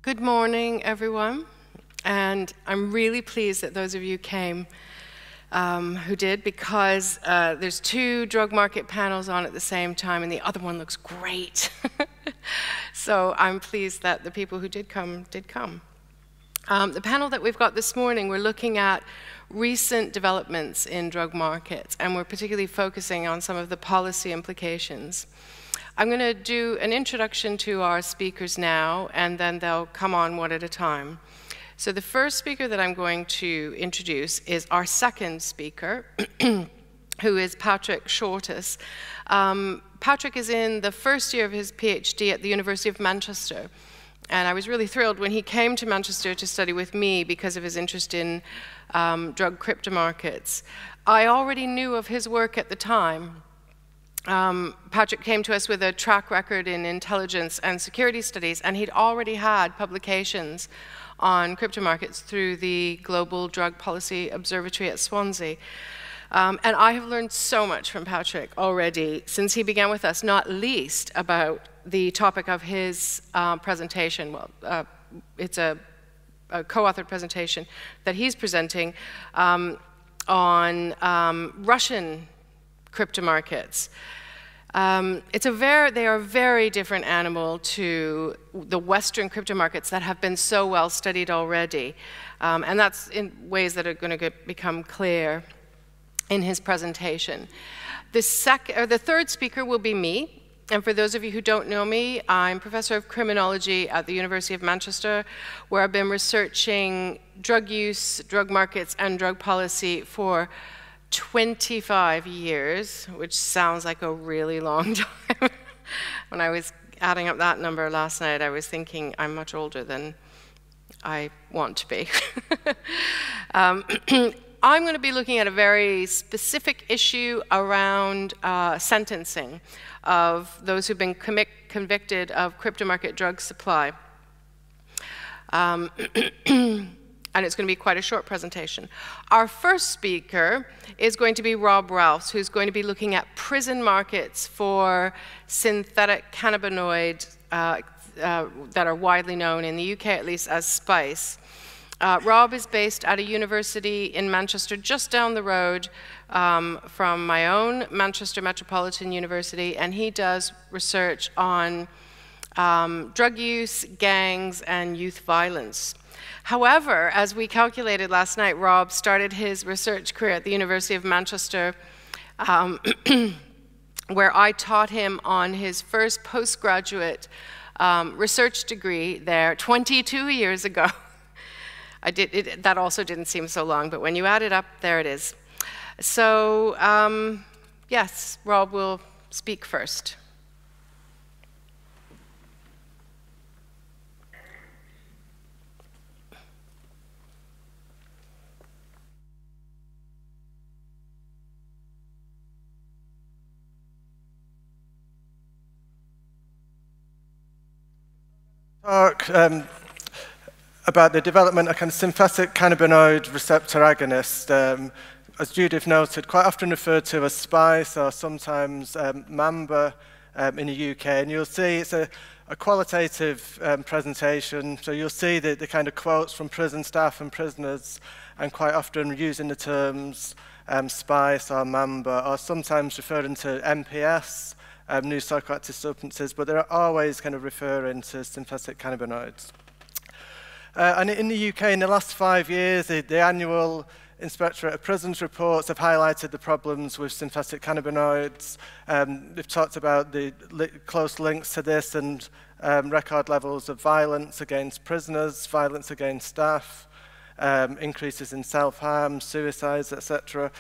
Good morning, everyone. And I'm really pleased that those of you came who did, because there's two drug market panels on at the same time, and the other one looks great. So I'm pleased that the people who did come, did come. The panel that we've got this morning, we're looking at recent developments in drug markets, and we're particularly focusing on some of the policy implications. I'm going to do an introduction to our speakers now, and then they'll come on one at a time. So the first speaker that I'm going to introduce is our second speaker, who is Patrick Shortis. Patrick is in the first year of his PhD at the University of Manchester. And I was really thrilled when he came to Manchester to study with me because of his interest in drug crypto markets. I already knew of his work at the time. Patrick came to us with a track record in intelligence and security studies, and he'd already had publications on crypto markets through the Global Drug Policy Observatory at Swansea. And I have learned so much from Patrick already since he began with us, not least about the topic of his presentation. Well, it's a co-authored presentation that he's presenting on Russian crypto markets. They are a very different animal to the Western crypto markets that have been so well studied already. And that's in ways that are going to become clear in his presentation. The third speaker will be me. And for those of you who don't know me, I'm professor of criminology at the University of Manchester, where I've been researching drug use, drug markets, and drug policy for 25 years, which sounds like a really long time. When I was adding up that number last night, I was thinking I'm much older than I want to be. I'm going to be looking at a very specific issue around sentencing of those who've been convicted of crypto market drug supply. And it's going to be quite a short presentation. Our first speaker is going to be Rob Ralphs, who's going to be looking at prison markets for synthetic cannabinoids that are widely known, in the UK at least, as spice. Rob is based at a university in Manchester, just down the road from my own Manchester Metropolitan University, and he does research on drug use, gangs, and youth violence. However, as we calculated last night, Rob started his research career at the University of Manchester, where I taught him on his first postgraduate research degree there 22 years ago. That also didn't seem so long, but when you add it up, there it is. So, yes, Rob will speak first. Talk about the development of kind of synthetic cannabinoid receptor agonist, as Judith noted, quite often referred to as spice or sometimes mamba in the UK. And you'll see it's a qualitative presentation, so you'll see the kind of quotes from prison staff and prisoners, and quite often using the terms spice or mamba, or sometimes referring to MPS, new psychoactive substances, but they're always kind of referring to synthetic cannabinoids. And in the UK, in the last 5 years, the annual Inspectorate of Prisons reports have highlighted the problems with synthetic cannabinoids. They've talked about the close links to this and record levels of violence against prisoners, violence against staff, increases in self-harm, suicides, etc.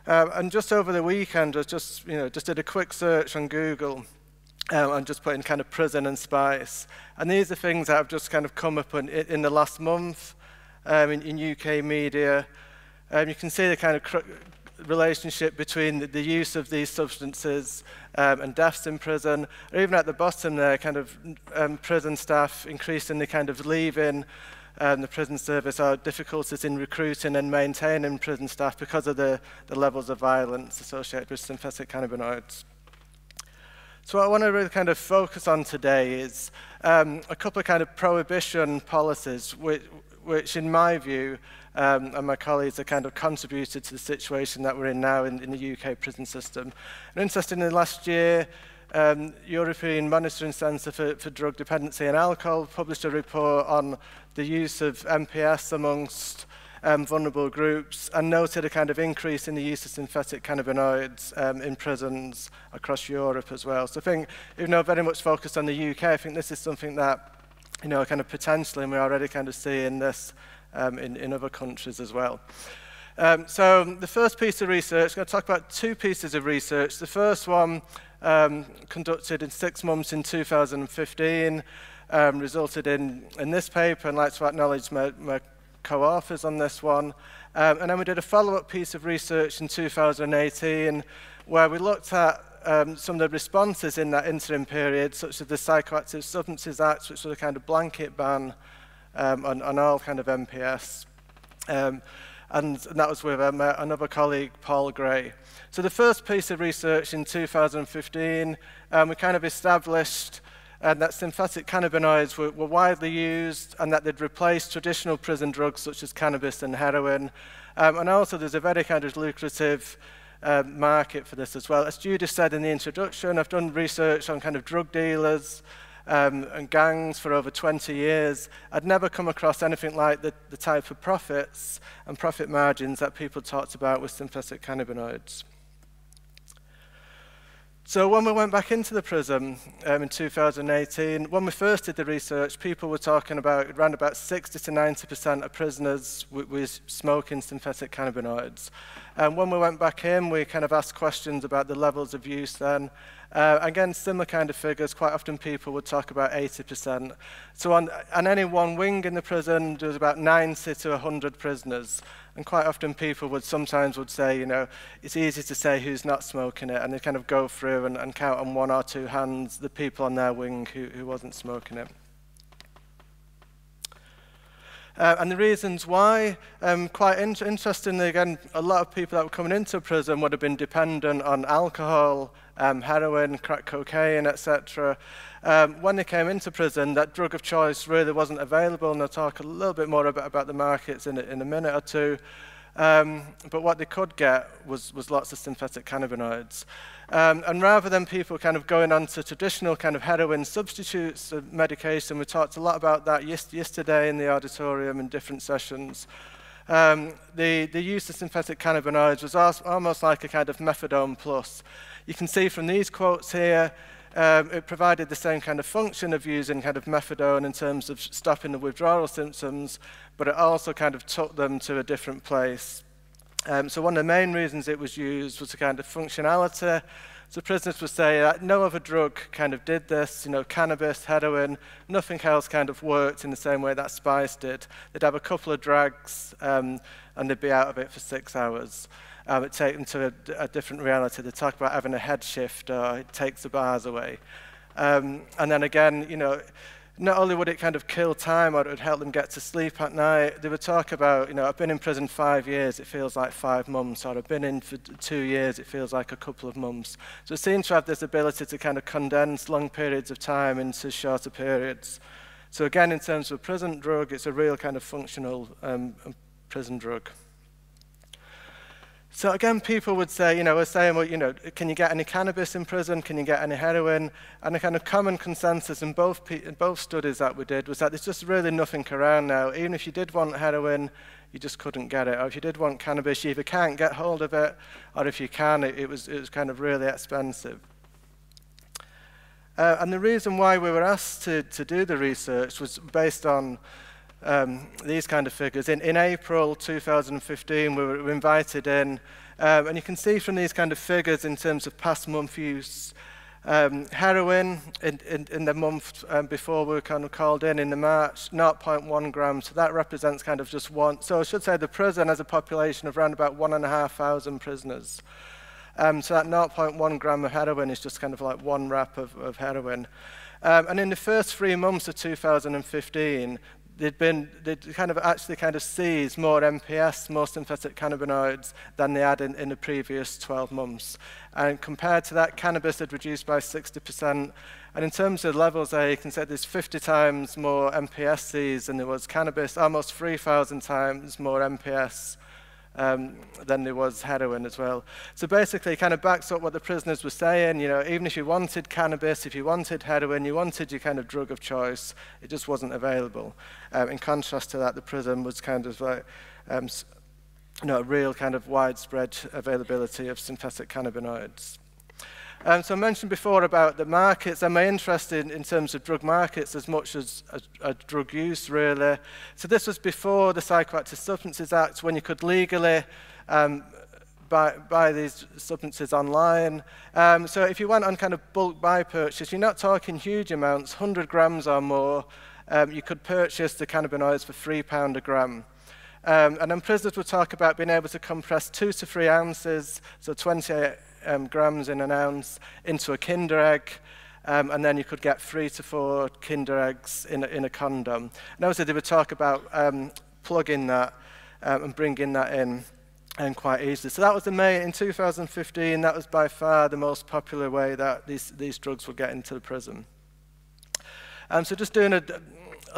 And just over the weekend, I just did a quick search on Google and just put in kind of prison and spice. And these are things that have just kind of come up in the last month in UK media. You can see the kind of relationship between the use of these substances and deaths in prison. Or even at the bottom there, kind of prison staff increasingly kind of leaving the prison service, or difficulties in recruiting and maintaining prison staff because of the levels of violence associated with synthetic cannabinoids. So what I want to really kind of focus on today is a couple of kind of prohibition policies which in my view, and my colleagues have kind of contributed to the situation that we're in now in the UK prison system. And interestingly, last year, European Monitoring Centre for Drug Dependency and Alcohol published a report on the use of MPS amongst vulnerable groups and noted a kind of increase in the use of synthetic cannabinoids in prisons across Europe as well. So I think, even though very much focused on the UK, I think this is something that, kind of potentially, and we're already kind of seeing this in other countries as well. So the first piece of research, I'm going to talk about two pieces of research. The first one, conducted in 6 months in 2015, resulted in this paper, and I'd like to acknowledge my co-authors on this one. And then we did a follow-up piece of research in 2018 where we looked at some of the responses in that interim period, such as the Psychoactive Substances Act, which was a kind of blanket ban on all kind of MPS. And that was with another colleague, Paul Gray. So the first piece of research in 2015, we kind of established that synthetic cannabinoids were widely used and that they'd replace traditional prison drugs such as cannabis and heroin. And also there's a very kind of lucrative market for this as well. As Judith said in the introduction, I've done research on kind of drug dealers and gangs for over 20 years. I'd never come across anything like the type of profits and profit margins that people talked about with synthetic cannabinoids. So when we went back into the prison in 2018, when we first did the research, people were talking about around about 60 to 90% of prisoners were smoking synthetic cannabinoids. And when we went back in, we kind of asked questions about the levels of use then. Again, similar kind of figures. Quite often people would talk about 80%. So on any one wing in the prison, there was about 90 to 100 prisoners. And quite often people sometimes would say, it's easy to say who's not smoking it, and they kind of go through and count on 1 or 2 hands the people on their wing who wasn't smoking it. And the reasons why, quite interestingly, again, a lot of people that were coming into prison would have been dependent on alcohol, heroin, crack cocaine, etc. When they came into prison, that drug of choice really wasn't available, and I'll talk a little bit more about the markets in a minute or two. But what they could get was lots of synthetic cannabinoids. And rather than people kind of going on to traditional kind of heroin substitutes of medication, we talked a lot about that yesterday in the auditorium in different sessions. The use of synthetic cannabinoids was almost like a kind of methadone plus. You can see from these quotes here, it provided the same kind of function of using kind of methadone in terms of stopping the withdrawal symptoms, but it also kind of took them to a different place. So one of the main reasons it was used was a kind of functionality. So prisoners would say that no other drug kind of did this, cannabis, heroin, nothing else kind of worked in the same way that spice did. They'd have a couple of drags and they'd be out of it for 6 hours. It'd take them to a different reality. They talk about having a head shift, or it takes the bars away. And then again, not only would it kind of kill time, or it would help them get to sleep at night, they would talk about, I've been in prison 5 years, it feels like 5 months, or I've been in for 2 years, it feels like a couple of months. So it seems to have this ability to kind of condense long periods of time into shorter periods. So again, in terms of a prison drug, it's a real kind of functional prison drug. So again, people would say, we're saying, well, can you get any cannabis in prison? Can you get any heroin? And a kind of common consensus in both studies that we did was that there's just really nothing around now. Even if you did want heroin, you just couldn't get it. Or if you did want cannabis, you either can't get hold of it, or if you can, it was kind of really expensive. And the reason why we were asked to do the research was based on these kind of figures. In April 2015, we were invited in, and you can see from these kind of figures in terms of past month use, heroin in the month before we were kind of called in the March, 0.1 grams. So that represents kind of just one. So I should say the prison has a population of around about 1,500 prisoners. So that 0.1 gram of heroin is just kind of like one wrap of heroin. And in the first 3 months of 2015, they'd kind of actually kind of seized more MPS, more synthetic cannabinoids, than they had in the previous 12 months. And compared to that, cannabis had reduced by 60%. And in terms of levels there, you can say there's 50 times more MPS seized than there was cannabis, almost 3,000 times more MPS than there was heroin as well. So basically it kind of backs up what the prisoners were saying. You know, even if you wanted cannabis, if you wanted heroin, you wanted your kind of drug of choice, it just wasn't available. In contrast to that, the prison was kind of like, you know, a real kind of widespread availability of synthetic cannabinoids. So I mentioned before about the markets. I'm interested in terms of drug markets as much as drug use, really. So this was before the Psychoactive Substances Act, when you could legally buy these substances online. So if you went on kind of bulk buy purchase, you're not talking huge amounts, 100 grams or more. You could purchase the cannabinoids for £3 a gram. And then prisoners would talk about being able to compress 2 to 3 ounces, so 28 grams in an ounce, into a Kinder egg, and then you could get 3 to 4 Kinder eggs in a condom. And obviously they would talk about plugging that and bringing that in quite easily. So that was in 2015, that was by far the most popular way that these drugs would get into the prison. So just doing a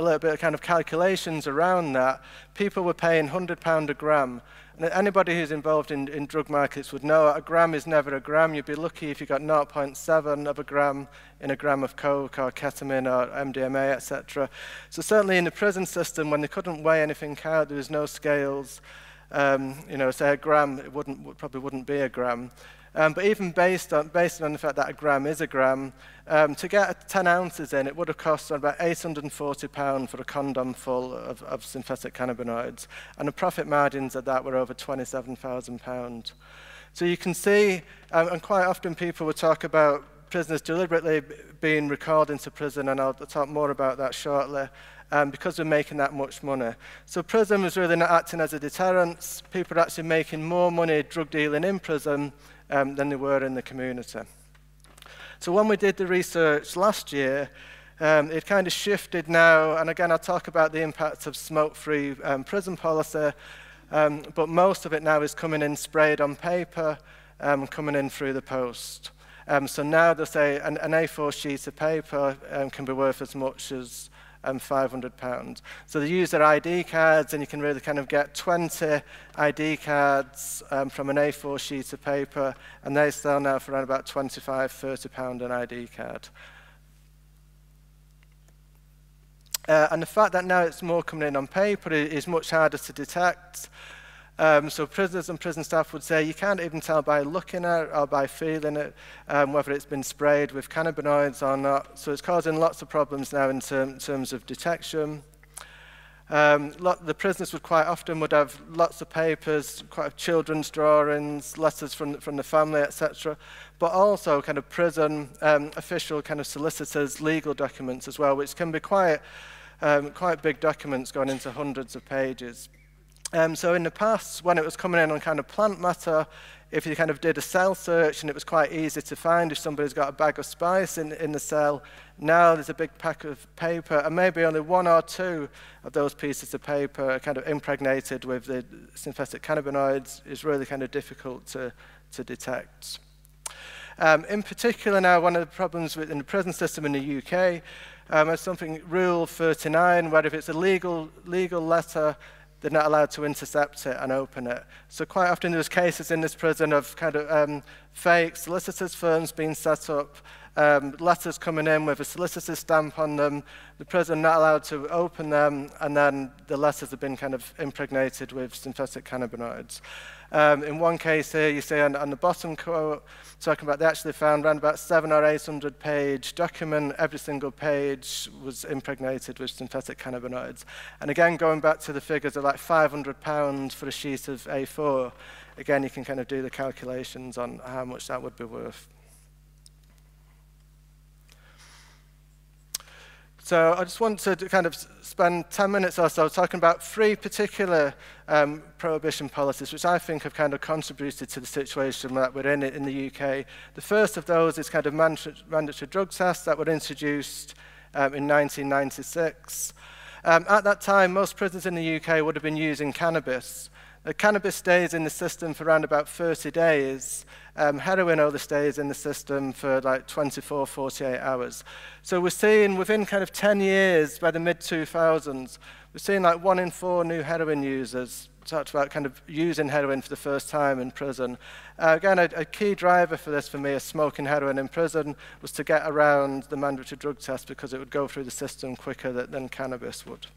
little bit of kind of calculations around that, people were paying £100 a gram. And anybody who's involved in drug markets would know a gram is never a gram. You'd be lucky if you got 0.7 of a gram in a gram of coke or ketamine or MDMA, etc. So certainly in the prison system, when they couldn't weigh anything out, there was no scales. You know, say a gram, it probably wouldn't be a gram. But even based on the fact that a gram is a gram, to get 10 ounces in, it would have cost about £840 for a condom full of synthetic cannabinoids. And the profit margins of that were over £27,000. So you can see, and quite often people would talk about prisoners deliberately being recalled into prison, and I'll talk more about that shortly, because we're making that much money. So prison was really not acting as a deterrent. People are actually making more money drug dealing in prison than they were in the community. So when we did the research last year, it kind of shifted now, and again I'll talk about the impact of smoke-free prison policy, but most of it now is coming in sprayed on paper and coming in through the post. So now they'll say an A4 sheet of paper can be worth as much as £500. So they use their ID cards, and you can really kind of get 20 ID cards from an A4 sheet of paper, and they sell now for around about £25, £30 an ID card. And the fact that now it's more coming in on paper is much harder to detect. So prisoners and prison staff would say you can't even tell by looking at it or by feeling it whether it's been sprayed with cannabinoids or not. So it's causing lots of problems now in terms of detection. The prisoners quite often would have lots of papers, quite children's drawings, letters from the family, etc. But also kind of prison official kind of solicitors' legal documents as well, which can be quite big documents going into hundreds of pages. So in the past, when it was coming in on kind of plant matter, if you kind of did a cell search and it was quite easy to find if somebody's got a bag of spice in the cell, now there's a big pack of paper, and maybe only 1 or 2 of those pieces of paper are kind of impregnated with the synthetic cannabinoids. Is really kind of difficult to detect. In particular now, one of the problems in the prison system in the UK is something, Rule 39, where if it's a legal letter, they're not allowed to intercept it and open it. So quite often there's cases in this prison of kind of fake solicitors' firms being set up, letters coming in with a solicitor's stamp on them, the prison not allowed to open them, and then the letters have been kind of impregnated with synthetic cannabinoids. In one case here, you see on the bottom quote, talking about they actually found around about 700 or 800 page document. Every single page was impregnated with synthetic cannabinoids. And again, going back to the figures of like £500 for a sheet of A4, again, you can kind of do the calculations on how much that would be worth. So I just want to kind of spend 10 minutes or so talking about 3 particular prohibition policies which I think have kind of contributed to the situation that we're in the UK. The first of those is kind of mandatory drug tests that were introduced in 1996. At that time, most prisoners in the UK would have been using cannabis. Cannabis stays in the system for around about 30 days. Heroin only stays in the system for like 24, 48 hours. So we're seeing within kind of 10 years, by the mid-2000s, we're seeing like 1 in 4 new heroin users talked about kind of using heroin for the first time in prison. Again, a key driver for this for me is smoking heroin in prison was to get around the mandatory drug test because it would go through the system quicker than cannabis would.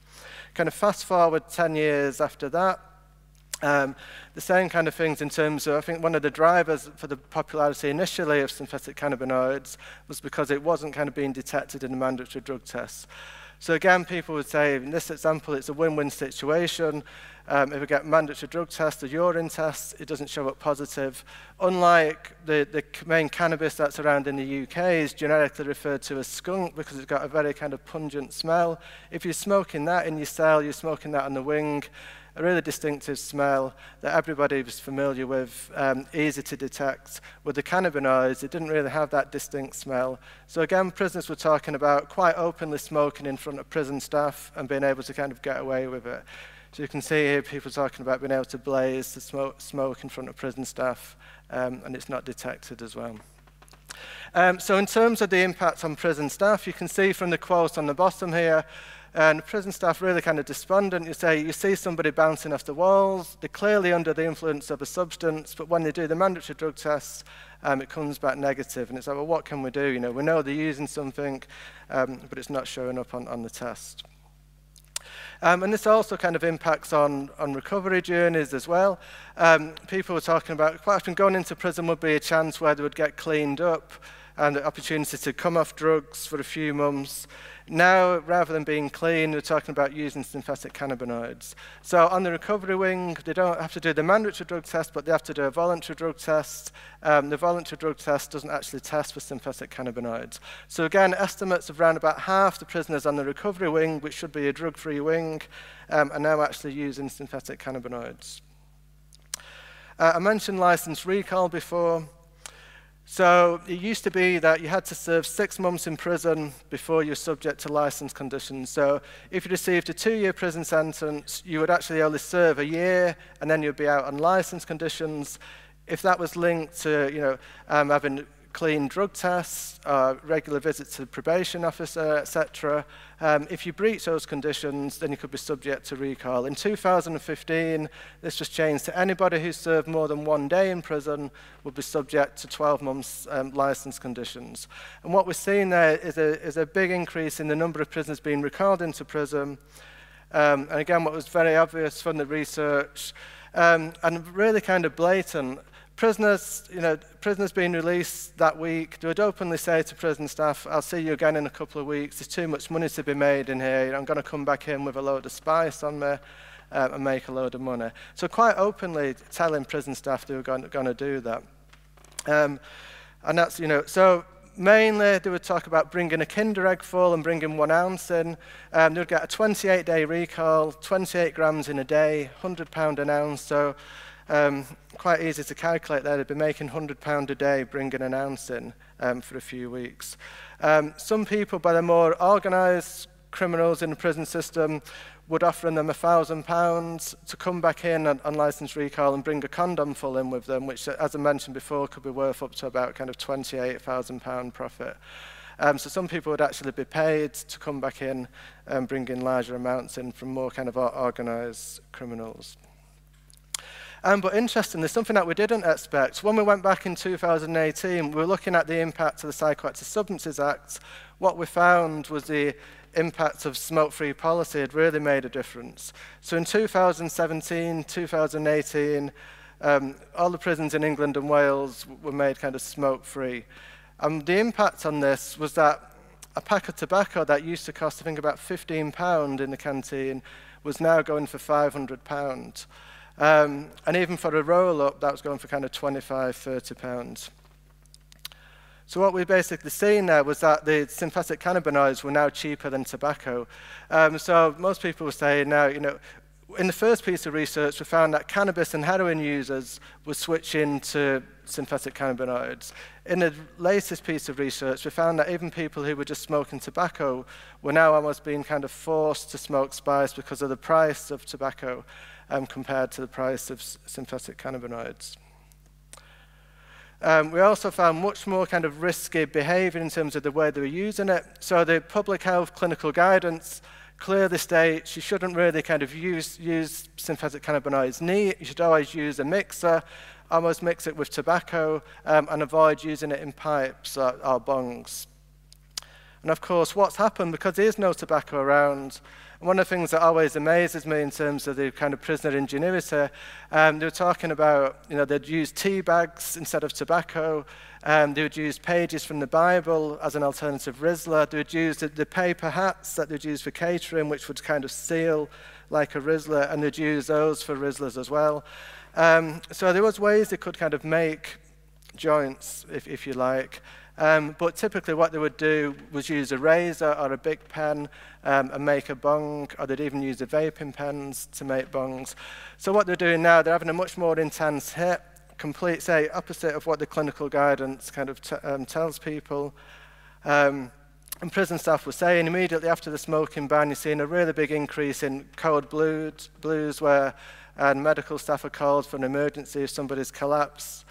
Kind of fast forward 10 years after that, the same kind of things in terms of, I think one of the drivers for the popularity initially of synthetic cannabinoids was because it wasn't kind of being detected in the mandatory drug tests. So again, people would say, in this example, it's a win-win situation. If we get mandatory drug test, the urine test, it doesn't show up positive. Unlike the main cannabis that's around in the UK is generically referred to as skunk because it's got a very kind of pungent smell. If you're smoking that in your cell, you're smoking that on the wing, a really distinctive smell that everybody was familiar with, easy to detect. With the cannabinoids, it didn't really have that distinct smell. So again, prisoners were talking about quite openly smoking in front of prison staff and being able to kind of get away with it. So you can see here people talking about being able to blaze, to smoke in front of prison staff, and it's not detected as well. So in terms of the impact on prison staff, you can see from the quote on the bottom here, and prison staff really kind of despondent. You see somebody bouncing off the walls, they're clearly under the influence of a substance, but when they do the mandatory drug tests, it comes back negative. And it's like, well, what can we do? You know, we know they're using something, but it's not showing up on the test. And this also kind of impacts on recovery journeys as well. People were talking about quite often going into prison would be a chance where they would get cleaned up and the opportunity to come off drugs for a few months. Now, rather than being clean, we're talking about using synthetic cannabinoids. So on the recovery wing, they don't have to do the mandatory drug test, but they have to do a voluntary drug test. The voluntary drug test doesn't actually test for synthetic cannabinoids. So again, estimates of around about half the prisoners on the recovery wing, which should be a drug-free wing, are now actually using synthetic cannabinoids. I mentioned license recall before. So it used to be that you had to serve 6 months in prison before you're subject to license conditions. So if you received a 2-year prison sentence, you would actually only serve a year, and then you'd be out on license conditions. If that was linked to, having clean drug tests, regular visits to the probation officer, etc. If you breach those conditions, then you could be subject to recall. In 2015, this was changed to anybody who served more than 1 day in prison would be subject to 12 months license conditions. And what we're seeing there is a big increase in the number of prisoners being recalled into prison. And again, what was very obvious from the research, and really kind of blatant, prisoners being released that week, they would openly say to prison staff, I'll see you again in a couple of weeks, there's too much money to be made in here, I'm going to come back in with a load of spice on me and make a load of money. So quite openly telling prison staff they were going to do that. And that's, so mainly they would talk about bringing a Kinder Egg full and bringing 1 ounce in. They would get a 28-day recall, 28 grams in a day, £100 an ounce, so quite easy to calculate there. They'd be making £100 a day bringing an ounce in for a few weeks. Some people, by the more organised criminals in the prison system, would offer them £1,000 to come back in on licence recall and bring a condom full in with them, which, as I mentioned before, could be worth up to about kind of £28,000 profit. So some people would actually be paid to come back in and bring in larger amounts in from more kind of organised criminals. But interestingly, something that we didn't expect, when we went back in 2018, we were looking at the impact of the Psychoactive Substances Act. What we found was the impact of smoke-free policy had really made a difference. So in 2017, 2018, all the prisons in England and Wales were made kind of smoke-free. And the impact on this was that a pack of tobacco that used to cost, I think, about £15 in the canteen was now going for £500. And even for a roll-up, that was going for kind of £25, £30. So what we basically seen there was that the synthetic cannabinoids were now cheaper than tobacco. So most people were saying now, in the first piece of research, we found that cannabis and heroin users were switching to synthetic cannabinoids. In the latest piece of research, we found that even people who were just smoking tobacco were now almost being kind of forced to smoke spice because of the price of tobacco compared to the price of synthetic cannabinoids. We also found much more kind of risky behavior in terms of the way they were using it. So the public health clinical guidance clearly states you shouldn't really kind of use synthetic cannabinoids neat. You should always use a mixer, almost mix it with tobacco, and avoid using it in pipes or bongs. And of course, what's happened, because there is no tobacco around, one of the things that always amazes me in terms of the kind of prisoner ingenuity, they were talking about, they'd use tea bags instead of tobacco, they would use pages from the Bible as an alternative Rizzler, they would use the paper hats that they'd use for catering, which would kind of seal like a Rizzler, and they'd use those for Rizzlers as well. So there was ways they could kind of make joints, if you like. But typically what they would do was use a razor or a big pen and make a bong, or they'd even use the vaping pens to make bongs. So what they're doing now, they're having a much more intense hit, complete, say, opposite of what the clinical guidance kind of tells people. And prison staff were saying immediately after the smoking ban, you're seeing a really big increase in code blues where medical staff are called for an emergency if somebody's collapsed,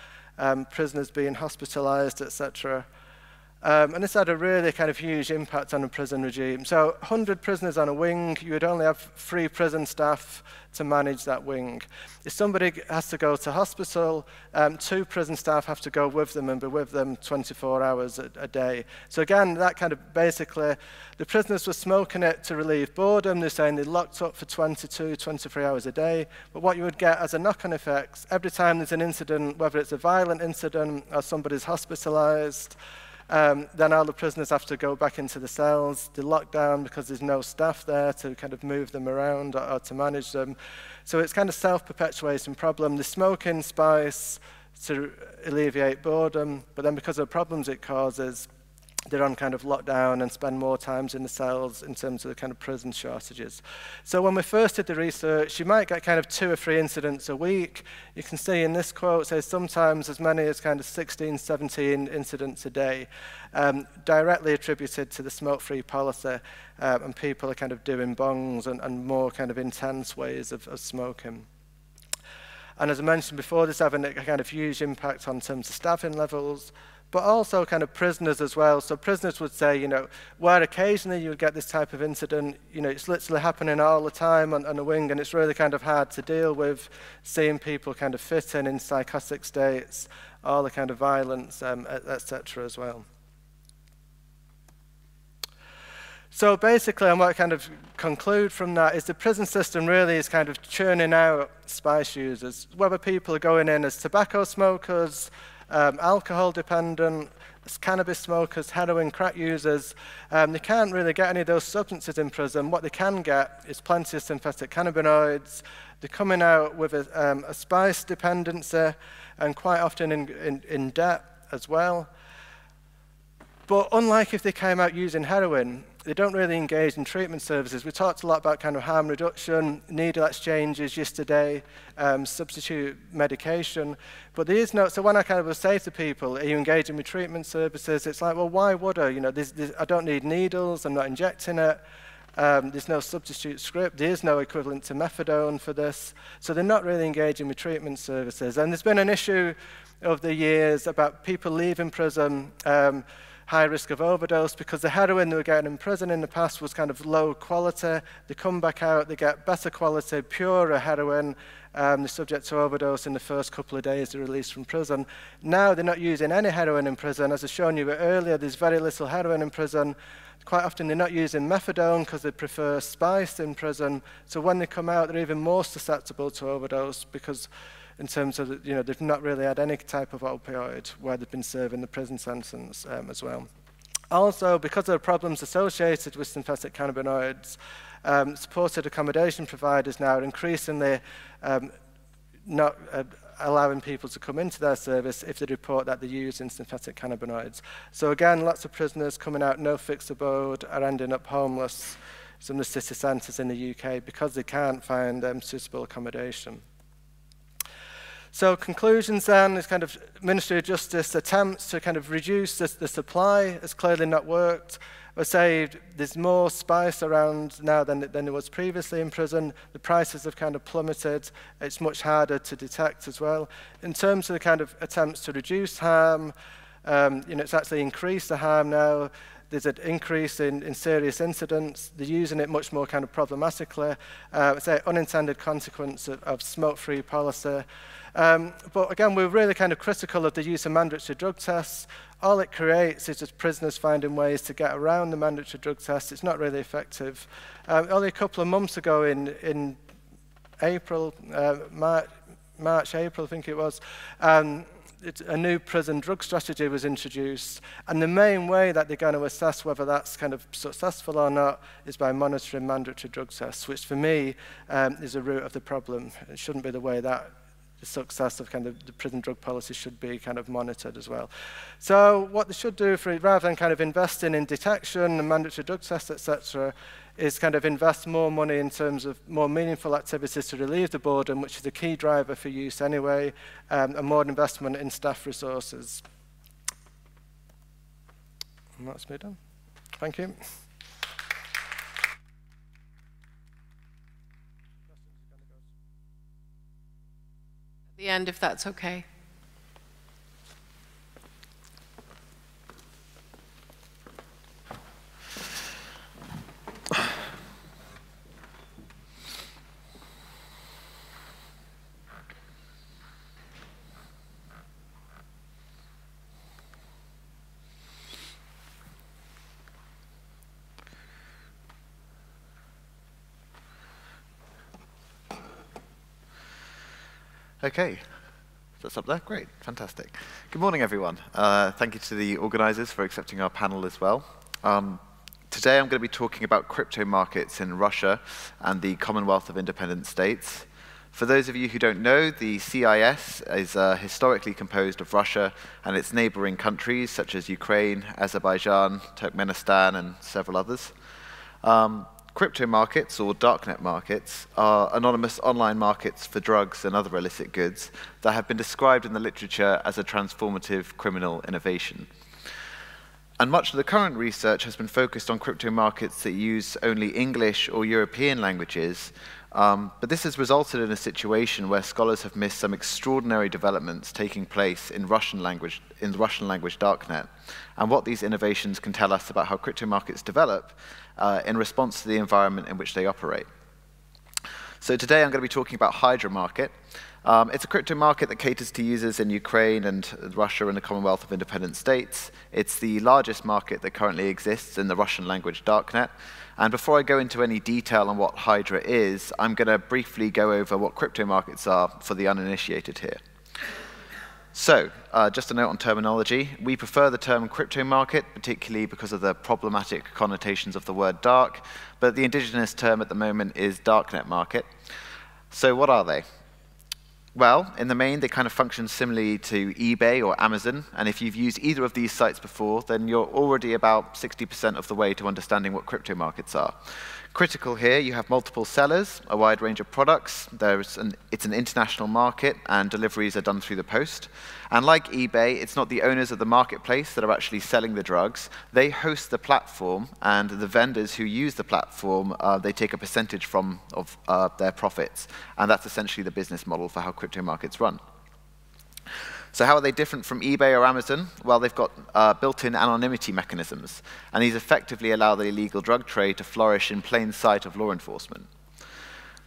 prisoners being hospitalized, etc. And this had a really kind of huge impact on the prison regime. So 100 prisoners on a wing, you would only have 3 prison staff to manage that wing. If somebody has to go to hospital, 2 prison staff have to go with them and be with them 24 hours a day. So again, that kind of basically, the prisoners were smoking it to relieve boredom. They're saying they're locked up for 22, 23 hours a day. But what you would get as a knock-on effect, every time there's an incident, whether it's a violent incident or somebody's hospitalized, then all the prisoners have to go back into the cells. They're locked down because there's no staff there to kind of move them around or to manage them. So it's kind of self-perpetuating problem. The smoking spice to alleviate boredom, but then because of the problems it causes, they're on kind of lockdown and spend more times in the cells in terms of the kind of prison shortages. So when we first did the research, you might get kind of 2 or 3 incidents a week. You can see in this quote, it says sometimes as many as kind of 16, 17 incidents a day, directly attributed to the smoke-free policy, and people are kind of doing bongs and more kind of intense ways of smoking. And as I mentioned before, this having a kind of huge impact on terms of staffing levels, but also kind of prisoners as well. So prisoners would say, where occasionally you would get this type of incident, it's literally happening all the time on a wing, and it's really kind of hard to deal with seeing people kind of fit in psychotic states, all the kind of violence, etc. as well. So basically, and what I kind of conclude from that is the prison system really is kind of churning out spice users, whether people are going in as tobacco smokers, alcohol dependent, cannabis smokers, heroin, crack users. They can't really get any of those substances in prison. What they can get is plenty of synthetic cannabinoids. They're coming out with a spice dependency and quite often in debt as well. But unlike if they came out using heroin, they don't really engage in treatment services. We talked a lot about kind of harm reduction, needle exchanges yesterday, substitute medication. But there is no, so when I kind of will say to people, are you engaging with treatment services? It's like, well, why would I? I don't need needles, I'm not injecting it. There's no substitute script. There is no equivalent to methadone for this. So they're not really engaging with treatment services. And there's been an issue over the years about people leaving prison, high risk of overdose, because the heroin they were getting in prison in the past was kind of low quality. They come back out, they get better quality, purer heroin. They're subject to overdose in the first couple of days they're released from prison. Now they're not using any heroin in prison. As I've shown you earlier, there's very little heroin in prison. Quite often they're not using methadone because they prefer spice in prison. So when they come out, they're even more susceptible to overdose because in terms of, they've not really had any type of opioid where they've been serving the prison sentence as well. Also, because of the problems associated with synthetic cannabinoids, supported accommodation providers now are increasingly not allowing people to come into their service if they report that they're using synthetic cannabinoids. So again, lots of prisoners coming out no fixed abode are ending up homeless some of the city centres in the UK because they can't find suitable accommodation. So conclusions then is kind of Ministry of Justice attempts to kind of reduce the supply has clearly not worked. I would say there's more spice around now than there was previously in prison. The prices have kind of plummeted. It's much harder to detect as well. In terms of the kind of attempts to reduce harm, it's actually increased the harm now. There's an increase in serious incidents. They're using it much more kind of problematically. Say unintended consequence of smoke-free policy. But again, we're really kind of critical of the use of mandatory drug tests. All it creates is just prisoners finding ways to get around the mandatory drug tests. It's not really effective. Only a couple of months ago in April, March, April, I think it was, a new prison drug strategy was introduced. And the main way that they're going to assess whether that's kind of successful or not is by monitoring mandatory drug tests, which for me is the root of the problem. It shouldn't be the way that the success of kind of the prison drug policy should be kind of monitored as well. So what they should do, rather than kind of investing in detection and mandatory drug tests, etc., is kind of invest more money in terms of more meaningful activities to relieve the boredom, which is a key driver for use anyway, and more investment in staff resources. And that's me done. Thank you. The end, if that's okay. Okay, that's up there. Great, fantastic. Good morning, everyone. Thank you to the organizers for accepting our panel as well. Today I'm going to be talking about crypto markets in Russia and the Commonwealth of Independent States. For those of you who don't know, the CIS is historically composed of Russia and its neighboring countries such as Ukraine, Azerbaijan, Turkmenistan, and several others. Crypto markets, or darknet markets, are anonymous online markets for drugs and other illicit goods that have been described in the literature as a transformative criminal innovation. And much of the current research has been focused on crypto markets that use only English or European languages, but this has resulted in a situation where scholars have missed some extraordinary developments taking place in the Russian language darknet, and what these innovations can tell us about how crypto markets develop in response to the environment in which they operate. So today I'm going to be talking about Hydra market. It's a crypto market that caters to users in Ukraine and Russia and the Commonwealth of Independent States. It's the largest market that currently exists in the Russian language darknet. And before I go into any detail on what Hydra is, I'm going to briefly go over what crypto markets are for the uninitiated here. So, just a note on terminology. We prefer the term crypto market, particularly because of the problematic connotations of the word dark, but the indigenous term at the moment is darknet market. So what are they? Well, in the main, they kind of function similarly to eBay or Amazon, and if you've used either of these sites before, then you're already about 60% of the way to understanding what crypto markets are. Critical here, you have multiple sellers, a wide range of products. It's an international market, and deliveries are done through the post. And like eBay, it's not the owners of the marketplace that are actually selling the drugs. They host the platform, and the vendors who use the platform, they take a percentage of their profits. And that's essentially the business model for how crypto markets run. So how are they different from eBay or Amazon? Well, they've got built-in anonymity mechanisms, and these effectively allow the illegal drug trade to flourish in plain sight of law enforcement.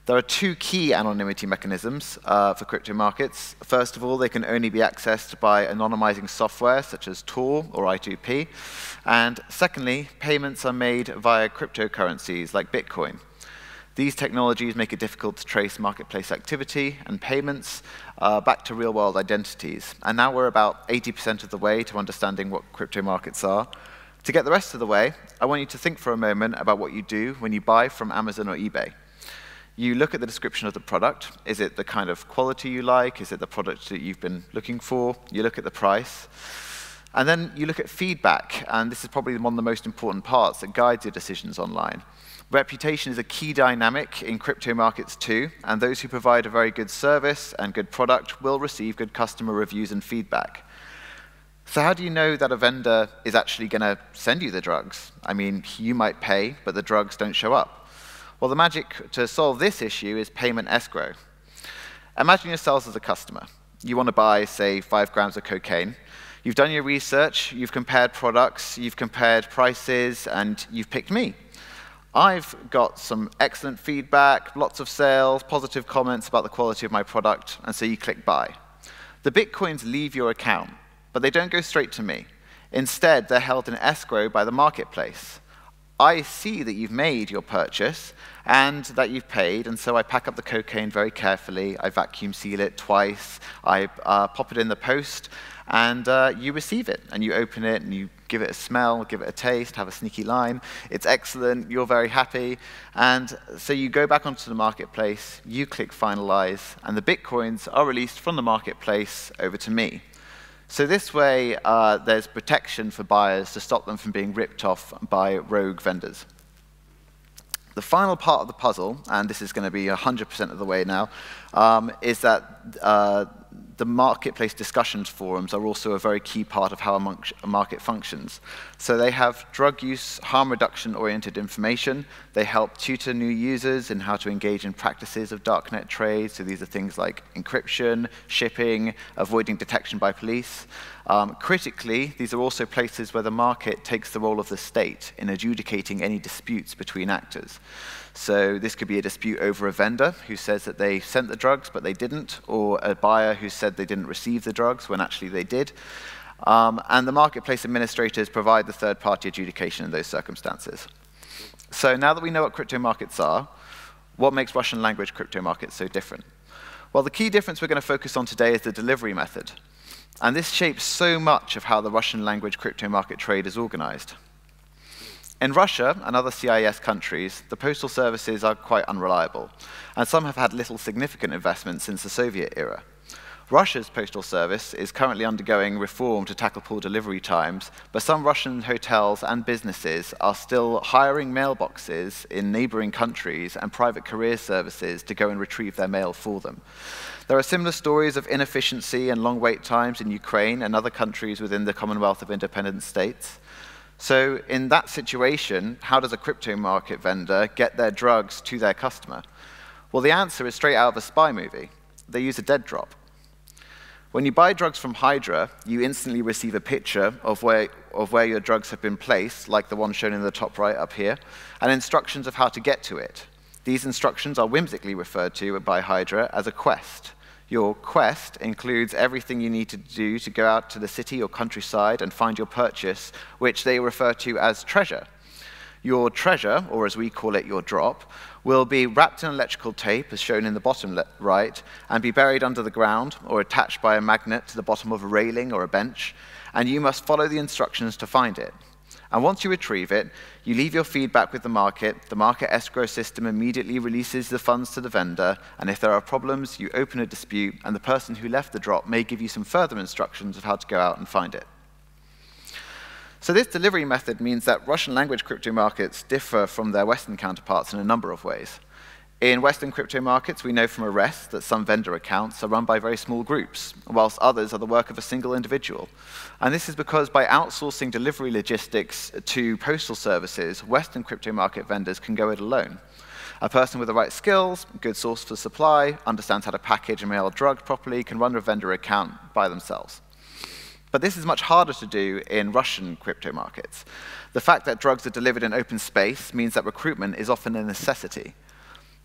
There are two key anonymity mechanisms for crypto markets. First of all, they can only be accessed by anonymizing software, such as Tor or I2P. And secondly, payments are made via cryptocurrencies like Bitcoin. These technologies make it difficult to trace marketplace activity and payments back to real-world identities. And now we're about 80% of the way to understanding what crypto markets are. To get the rest of the way, I want you to think for a moment about what you do when you buy from Amazon or eBay. You look at the description of the product. Is it the kind of quality you like? Is it the product that you've been looking for? You look at the price. And then you look at feedback, and this is probably one of the most important parts that guides your decisions online. Reputation is a key dynamic in crypto markets too, and those who provide a very good service and good product will receive good customer reviews and feedback. So how do you know that a vendor is actually going to send you the drugs? I mean, you might pay, but the drugs don't show up. Well, the magic to solve this issue is payment escrow. Imagine yourselves as a customer. You want to buy, say, 5 grams of cocaine. You've done your research, you've compared products, you've compared prices, and you've picked me. I've got some excellent feedback, lots of sales, positive comments about the quality of my product, and so you click buy. The Bitcoins leave your account, but they don't go straight to me. Instead, they're held in escrow by the marketplace. I see that you've made your purchase and that you've paid, and so I pack up the cocaine very carefully. I vacuum seal it twice. I pop it in the post, and you receive it, and you open it, and you give it a smell, give it a taste, have a sneaky line. It's excellent. You're very happy. And so you go back onto the marketplace. You click finalize, and the Bitcoins are released from the marketplace over to me. So this way, there's protection for buyers to stop them from being ripped off by rogue vendors. The final part of the puzzle, and this is going to be 100% of the way now, is that the marketplace discussions forums are also a very key part of how a market functions. So they have drug use, harm reduction-oriented information. They help tutor new users in how to engage in practices of darknet trade. So these are things like encryption, shipping, avoiding detection by police. Critically, these are also places where the market takes the role of the state in adjudicating any disputes between actors. So this could be a dispute over a vendor who says that they sent the drugs but they didn't, or a buyer who said they didn't receive the drugs when actually they did. And the marketplace administrators provide the third-party adjudication in those circumstances. So now that we know what crypto markets are, what makes Russian language crypto markets so different? Well, the key difference we're going to focus on today is the delivery method. And this shapes so much of how the Russian language crypto market trade is organized. In Russia and other CIS countries, the postal services are quite unreliable, and some have had little significant investment since the Soviet era. Russia's postal service is currently undergoing reform to tackle poor delivery times, but some Russian hotels and businesses are still hiring mailboxes in neighboring countries and private courier services to go and retrieve their mail for them. There are similar stories of inefficiency and long wait times in Ukraine and other countries within the Commonwealth of Independent States. So in that situation, how does a crypto market vendor get their drugs to their customer? Well, the answer is straight out of a spy movie. They use a dead drop. When you buy drugs from Hydra, you instantly receive a picture of where your drugs have been placed, like the one shown in the top right up here, and instructions of how to get to it. These instructions are whimsically referred to by Hydra as a quest. Your quest includes everything you need to do to go out to the city or countryside and find your purchase, which they refer to as treasure. Your treasure, or as we call it, your drop, will be wrapped in electrical tape, as shown in the bottom right, and be buried under the ground or attached by a magnet to the bottom of a railing or a bench, and you must follow the instructions to find it. And once you retrieve it, you leave your feedback with the market escrow system immediately releases the funds to the vendor, and if there are problems, you open a dispute, and the person who left the drop may give you some further instructions of how to go out and find it. So this delivery method means that Russian language crypto markets differ from their Western counterparts in a number of ways. In Western crypto markets, we know from arrests that some vendor accounts are run by very small groups, whilst others are the work of a single individual. And this is because by outsourcing delivery logistics to postal services, Western crypto market vendors can go it alone. A person with the right skills, good source for supply, understands how to package and mail a drug properly, can run a vendor account by themselves. But this is much harder to do in Russian crypto markets. The fact that drugs are delivered in open space means that recruitment is often a necessity.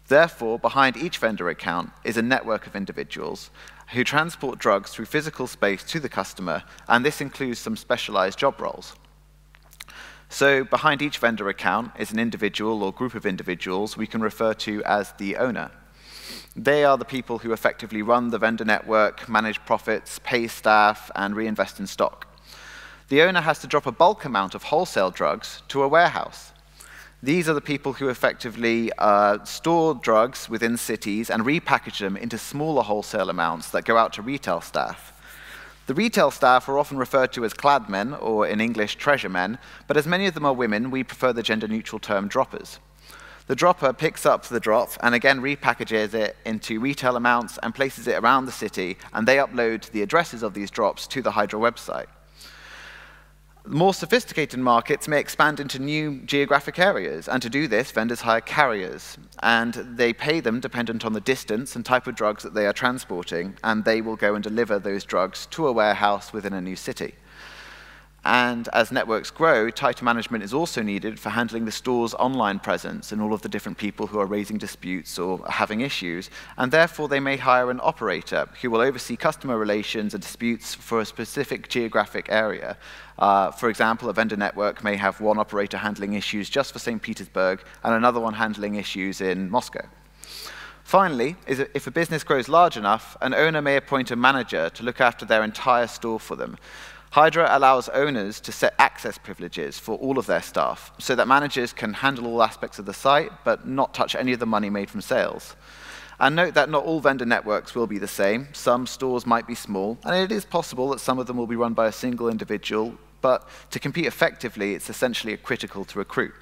Therefore, behind each vendor account is a network of individuals who transport drugs through physical space to the customer, and this includes some specialized job roles. So behind each vendor account is an individual or group of individuals we can refer to as the owner. They are the people who effectively run the vendor network, manage profits, pay staff, and reinvest in stock. The owner has to drop a bulk amount of wholesale drugs to a warehouse. These are the people who effectively store drugs within cities and repackage them into smaller wholesale amounts that go out to retail staff. The retail staff are often referred to as cladmen, or in English, treasure men, but as many of them are women, we prefer the gender-neutral term droppers. The dropper picks up the drop and again repackages it into retail amounts and places it around the city, and they upload the addresses of these drops to the Hydra website. More sophisticated markets may expand into new geographic areas, and to do this, vendors hire carriers, and they pay them dependent on the distance and type of drugs that they are transporting, and they will go and deliver those drugs to a warehouse within a new city. And as networks grow, tighter management is also needed for handling the store's online presence and all of the different people who are raising disputes or having issues, and therefore they may hire an operator who will oversee customer relations and disputes for a specific geographic area. For example, a vendor network may have one operator handling issues just for St. Petersburg and another one handling issues in Moscow. Finally, if a business grows large enough, an owner may appoint a manager to look after their entire store for them. Hydra allows owners to set access privileges for all of their staff so that managers can handle all aspects of the site but not touch any of the money made from sales. And note that not all vendor networks will be the same. Some stores might be small, and it is possible that some of them will be run by a single individual, but to compete effectively, it's essentially critical to recruit.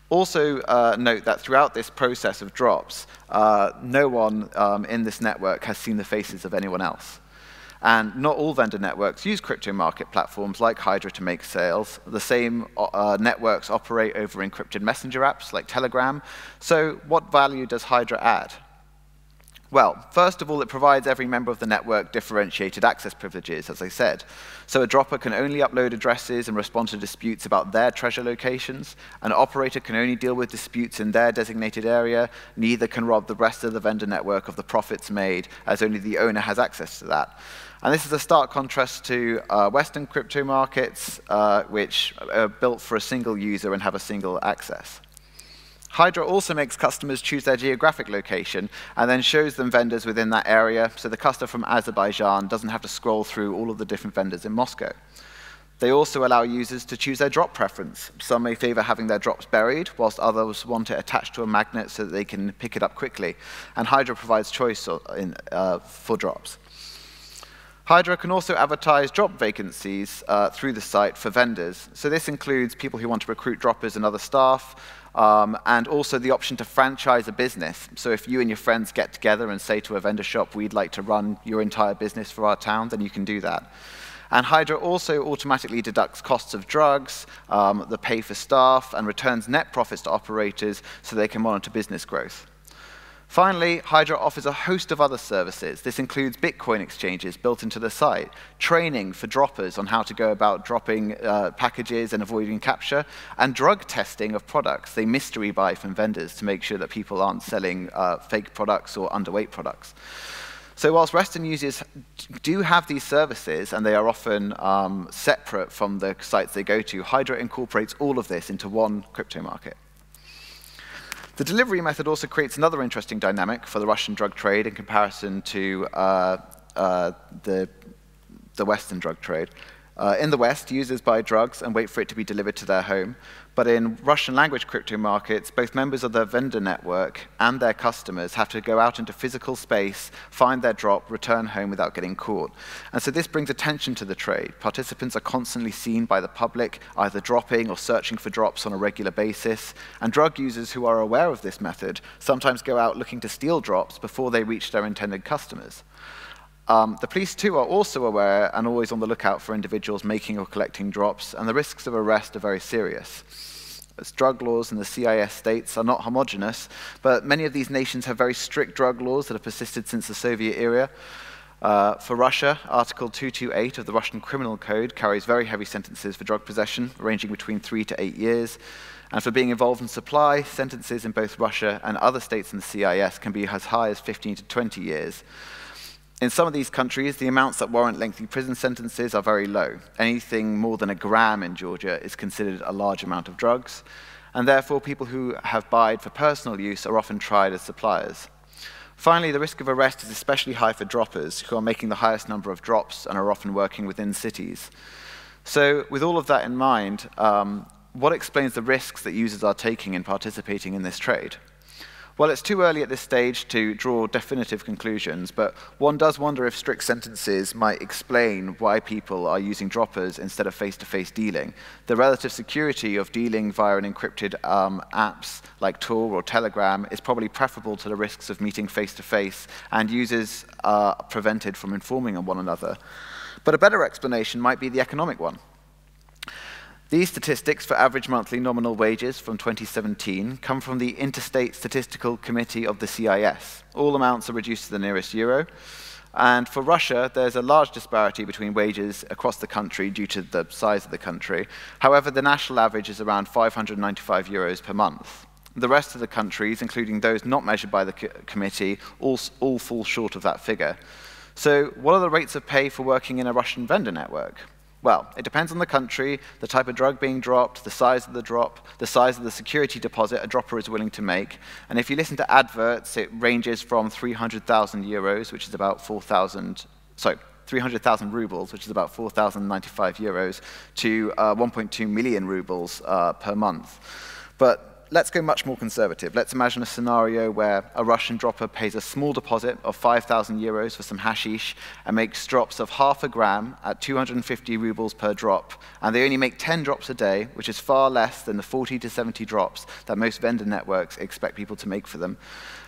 Also note that throughout this process of drops, no one in this network has seen the faces of anyone else. And not all vendor networks use crypto market platforms like Hydra to make sales. The same networks operate over encrypted messenger apps like Telegram. So what value does Hydra add? Well, first of all, it provides every member of the network differentiated access privileges, as I said. So a dropper can only upload addresses and respond to disputes about their treasure locations. An operator can only deal with disputes in their designated area. Neither can rob the rest of the vendor network of the profits made, as only the owner has access to that. And this is a stark contrast to Western crypto markets, which are built for a single user and have a single access. Hydra also makes customers choose their geographic location and then shows them vendors within that area, so the customer from Azerbaijan doesn't have to scroll through all of the different vendors in Moscow. They also allow users to choose their drop preference. Some may favor having their drops buried, whilst others want it attached to a magnet so that they can pick it up quickly. And Hydra provides choice for drops. Hydra can also advertise drop vacancies through the site for vendors. So this includes people who want to recruit droppers and other staff, and also the option to franchise a business. So if you and your friends get together and say to a vendor shop, we'd like to run your entire business for our town, then you can do that. And Hydra also automatically deducts costs of drugs, the pay for staff, and returns net profits to operators so they can monitor business growth. Finally, Hydra offers a host of other services. This includes Bitcoin exchanges built into the site, training for droppers on how to go about dropping packages and avoiding capture, and drug testing of products. They mystery buy from vendors to make sure that people aren't selling fake products or underweight products. So whilst Western users do have these services, and they are often separate from the sites they go to, Hydra incorporates all of this into one crypto market. The delivery method also creates another interesting dynamic for the Russian drug trade in comparison to the Western drug trade. In the West, users buy drugs and wait for it to be delivered to their home. But in Russian language crypto markets, both members of the vendor network and their customers have to go out into physical space, find their drop, return home without getting caught. And so this brings attention to the trade. Participants are constantly seen by the public, either dropping or searching for drops on a regular basis. And drug users who are aware of this method sometimes go out looking to steal drops before they reach their intended customers. The police, too, are also aware and always on the lookout for individuals making or collecting drops, and the risks of arrest are very serious. As drug laws in the CIS states are not homogeneous, but many of these nations have very strict drug laws that have persisted since the Soviet era. For Russia, Article 228 of the Russian Criminal Code carries very heavy sentences for drug possession, ranging between 3 to 8 years. And for being involved in supply, sentences in both Russia and other states in the CIS can be as high as 15 to 20 years. In some of these countries, the amounts that warrant lengthy prison sentences are very low. Anything more than a gram in Georgia is considered a large amount of drugs, and therefore people who have buyed for personal use are often tried as suppliers. Finally, the risk of arrest is especially high for droppers, who are making the highest number of drops and are often working within cities. So with all of that in mind, what explains the risks that users are taking in participating in this trade? Well, it's too early at this stage to draw definitive conclusions, but one does wonder if strict sentences might explain why people are using droppers instead of face-to-face dealing. The relative security of dealing via an encrypted apps like Tor or Telegram is probably preferable to the risks of meeting face-to-face, and users are prevented from informing on one another. But a better explanation might be the economic one. These statistics for average monthly nominal wages from 2017 come from the Interstate Statistical Committee of the CIS. All amounts are reduced to the nearest euro. And for Russia, there's a large disparity between wages across the country due to the size of the country. However, the national average is around 595 euros per month. The rest of the countries, including those not measured by the committee, all fall short of that figure. So what are the rates of pay for working in a Russian vendor network? Well, it depends on the country, the type of drug being dropped, the size of the drop, the size of the security deposit a dropper is willing to make. And if you listen to adverts, it ranges from 300,000 euros, which is about 300,000 rubles, which is about 4,095 euros, to 1.2 million rubles per month. But let's go much more conservative. Let's imagine a scenario where a Russian dropper pays a small deposit of 5,000 euros for some hashish and makes drops of half a gram at 250 rubles per drop. And they only make 10 drops a day, which is far less than the 40 to 70 drops that most vendor networks expect people to make for them.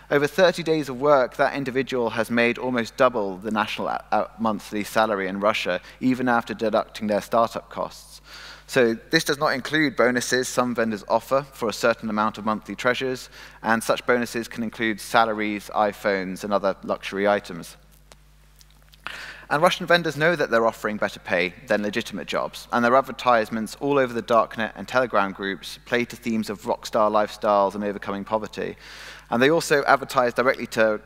Over 30 days of work, that individual has made almost double the national monthly salary in Russia, even after deducting their startup costs. So this does not include bonuses some vendors offer for a certain amount of monthly treasures, and such bonuses can include salaries, iPhones, and other luxury items. And Russian vendors know that they're offering better pay than legitimate jobs, and their advertisements all over the darknet and Telegram groups play to themes of rockstar lifestyles and overcoming poverty. And they also advertise directly to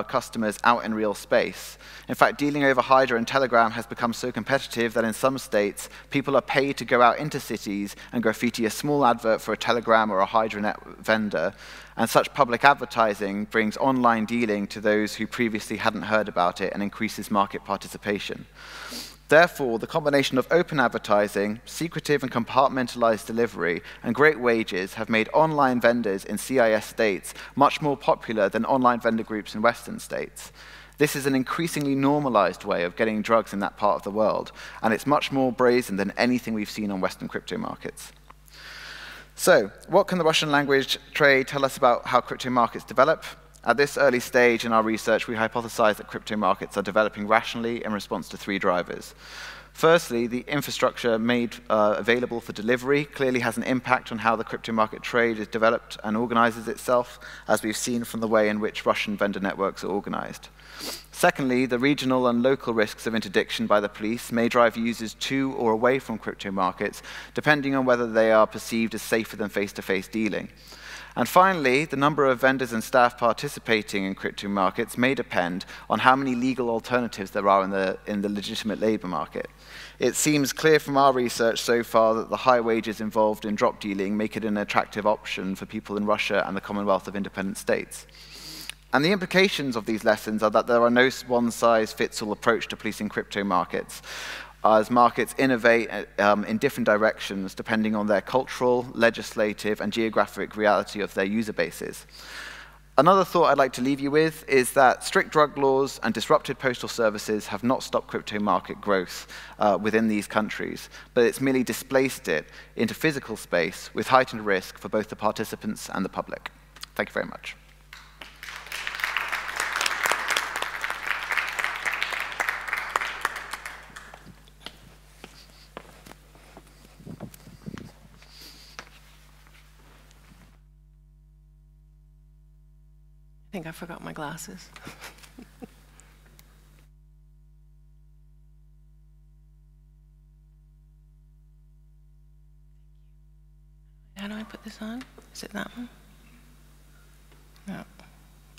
customers out in real space. In fact, dealing over Hydra and Telegram has become so competitive that in some states, people are paid to go out into cities and graffiti a small advert for a Telegram or a HydraNet vendor. And such public advertising brings online dealing to those who previously hadn't heard about it and increases market participation. Therefore, the combination of open advertising, secretive and compartmentalized delivery, and great wages have made online vendors in CIS states much more popular than online vendor groups in Western states. This is an increasingly normalized way of getting drugs in that part of the world, and it's much more brazen than anything we've seen on Western crypto markets. So, what can the Russian language trade tell us about how crypto markets develop? At this early stage in our research, we hypothesize that crypto markets are developing rationally in response to three drivers. Firstly, the infrastructure made available for delivery clearly has an impact on how the crypto market trade is developed and organizes itself, as we've seen from the way in which Russian vendor networks are organized. Secondly, the regional and local risks of interdiction by the police may drive users to or away from crypto markets, depending on whether they are perceived as safer than face-to-face dealing. And finally, the number of vendors and staff participating in crypto markets may depend on how many legal alternatives there are in the legitimate labor market. It seems clear from our research so far that the high wages involved in drop dealing make it an attractive option for people in Russia and the Commonwealth of Independent States. And the implications of these lessons are that there are no one-size-fits-all approach to policing crypto markets, as markets innovate in different directions depending on their cultural, legislative, and geographic reality of their user bases. Another thought I'd like to leave you with is that strict drug laws and disrupted postal services have not stopped crypto market growth within these countries, but it's merely displaced it into physical space with heightened risk for both the participants and the public. Thank you very much. I think I forgot my glasses. How do I put this on? Is it that one? No.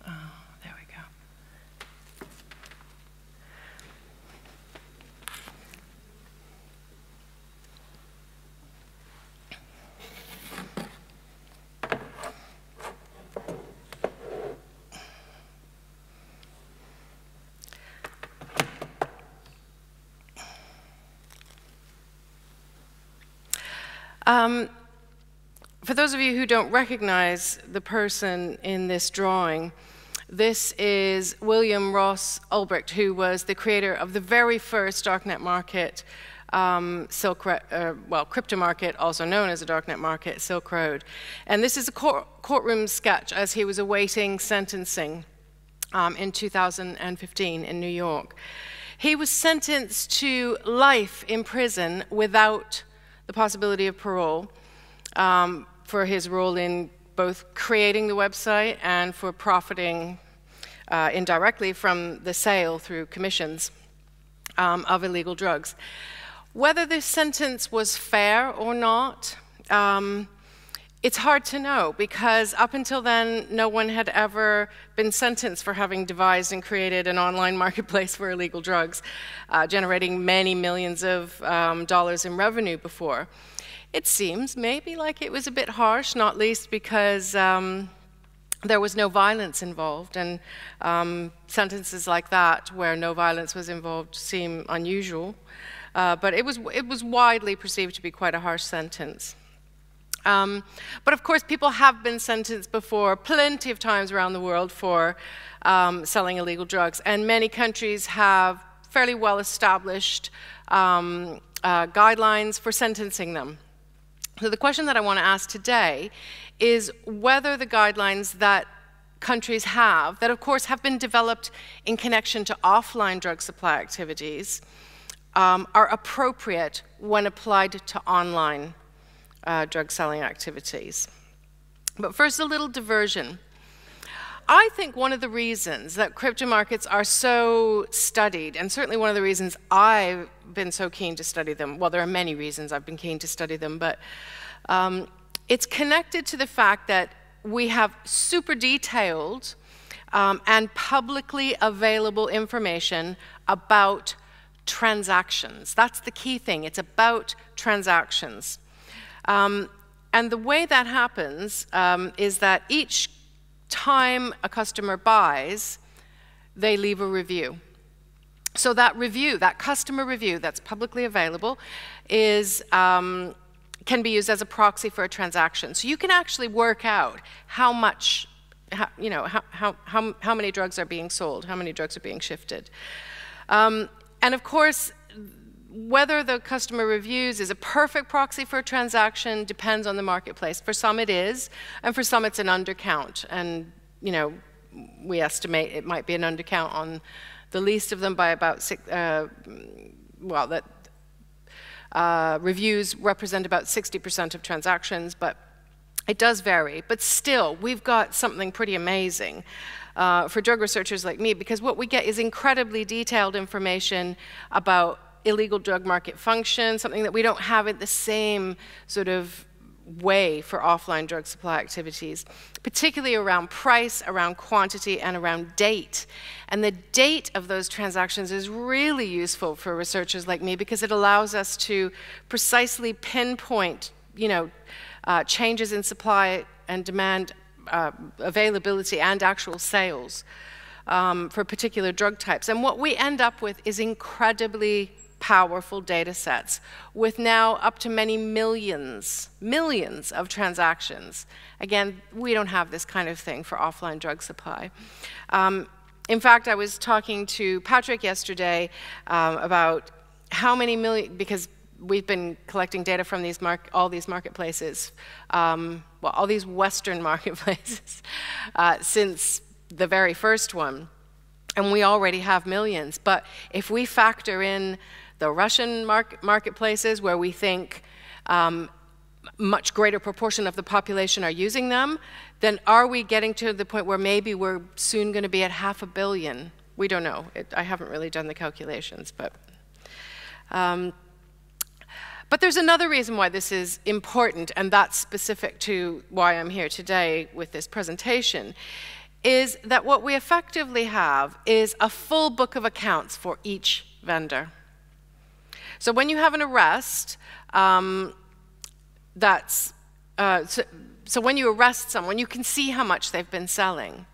Oh, there we go. For those of you who don't recognize the person in this drawing, this is William Ross Ulbricht, who was the creator of the very first darknet market, crypto market, also known as a darknet market, Silk Road. And this is a courtroom sketch as he was awaiting sentencing in 2015 in New York. He was sentenced to life in prison without the possibility of parole for his role in both creating the website and for profiting indirectly from the sale through commissions of illegal drugs. Whether this sentence was fair or not, it's hard to know, because up until then, no one had ever been sentenced for having devised and created an online marketplace for illegal drugs, generating many millions of dollars in revenue before. It seems maybe like it was a bit harsh, not least because there was no violence involved, and sentences like that, where no violence was involved, seem unusual. But it was widely perceived to be quite a harsh sentence. But of course, people have been sentenced before plenty of times around the world for selling illegal drugs, and many countries have fairly well-established guidelines for sentencing them. So the question that I want to ask today is whether the guidelines that countries have, that of course have been developed in connection to offline drug supply activities, are appropriate when applied to online drug selling activities. But first, a little diversion. I think one of the reasons that crypto markets are so studied, and certainly one of the reasons I've been so keen to study them, well, there are many reasons I've been keen to study them, but it's connected to the fact that we have super detailed and publicly available information about transactions. That's the key thing. It's about transactions. And the way that happens is that each time a customer buys, they leave a review. So that review, that customer review that's publicly available, is can be used as a proxy for a transaction. So you can actually work out how much, how many drugs are being sold, how many drugs are being shifted. And of course, whether the customer reviews is a perfect proxy for a transaction depends on the marketplace. For some it is, and for some it's an undercount. And, we estimate it might be an undercount on the least of them by about reviews represent about 60% of transactions, but it does vary. But still, we've got something pretty amazing for drug researchers like me, because what we get is incredibly detailed information about illegal drug market function, something that we don't have in the same sort of way for offline drug supply activities, particularly around price, around quantity, and around date. And the date of those transactions is really useful for researchers like me, because it allows us to precisely pinpoint, changes in supply and demand, availability, and actual sales for particular drug types. And what we end up with is incredibly powerful data sets with now up to many millions of transactions. Again, we don't have this kind of thing for offline drug supply. In fact, I was talking to Patrick yesterday about how many million, because we've been collecting data from all these marketplaces, all these Western marketplaces since the very first one. And we already have millions. But if we factor in the Russian marketplaces, where we think much greater proportion of the population are using them, then are we getting to the point where maybe we're soon going to be at 500 million? We don't know. I haven't really done the calculations, but there's another reason why this is important, and that's specific to why I'm here today with this presentation, is that what we effectively have is a full book of accounts for each vendor. So when you have an arrest, so when you arrest someone, you can see how much they've been selling.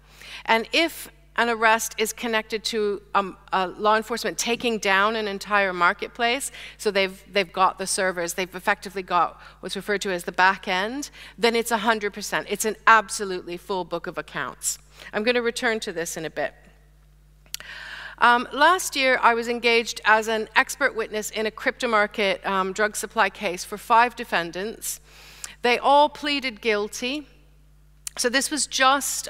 And if an arrest is connected to law enforcement taking down an entire marketplace, so they've got the servers, they've effectively got what's referred to as the back end, then it's 100%. It's an absolutely full book of accounts. I'm going to return to this in a bit. Last year, I was engaged as an expert witness in a crypto market drug supply case for 5 defendants. They all pleaded guilty. So this was just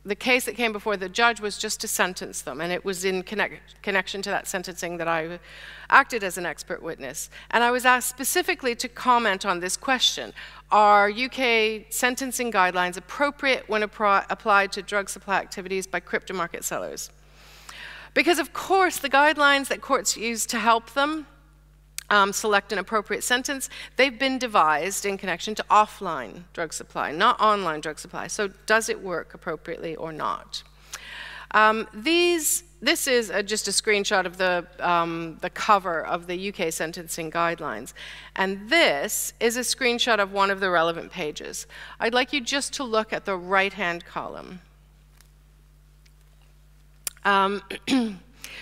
the case that came before the judge was just to sentence them, and it was in connection to that sentencing that I acted as an expert witness. And I was asked specifically to comment on this question: are UK sentencing guidelines appropriate when applied to drug supply activities by crypto market sellers? Because of course the guidelines that courts use to help them select an appropriate sentence, they've been devised in connection to offline drug supply, not online drug supply. So does it work appropriately or not? This is just a screenshot of the cover of the UK sentencing guidelines. And this is a screenshot of one of the relevant pages. I'd like you just to look at the right-hand column.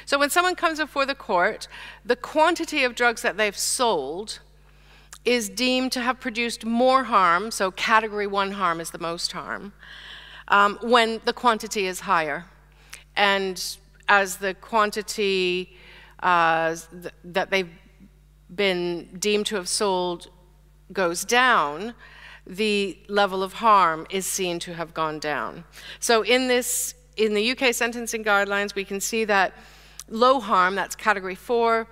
So when someone comes before the court, the quantity of drugs that they've sold is deemed to have produced more harm, so category 1 harm is the most harm, when the quantity is higher. And as the quantity that they've been deemed to have sold goes down, the level of harm is seen to have gone down. So in the UK sentencing guidelines, we can see that low harm, that's category 4,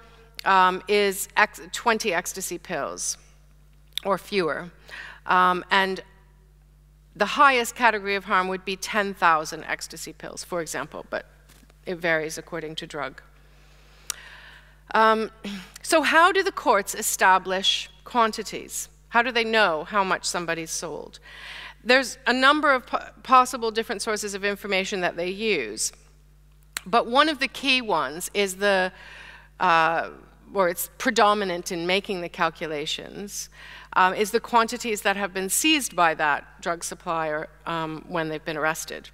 is 20 ecstasy pills or fewer. And the highest category of harm would be 10,000 ecstasy pills, for example, but it varies according to drug. So how do the courts establish quantities? How do they know how much somebody's sold? There's a number of possible different sources of information that they use. But one of the key ones is or it's predominant in making the calculations, is the quantities that have been seized by that drug supplier when they've been arrested.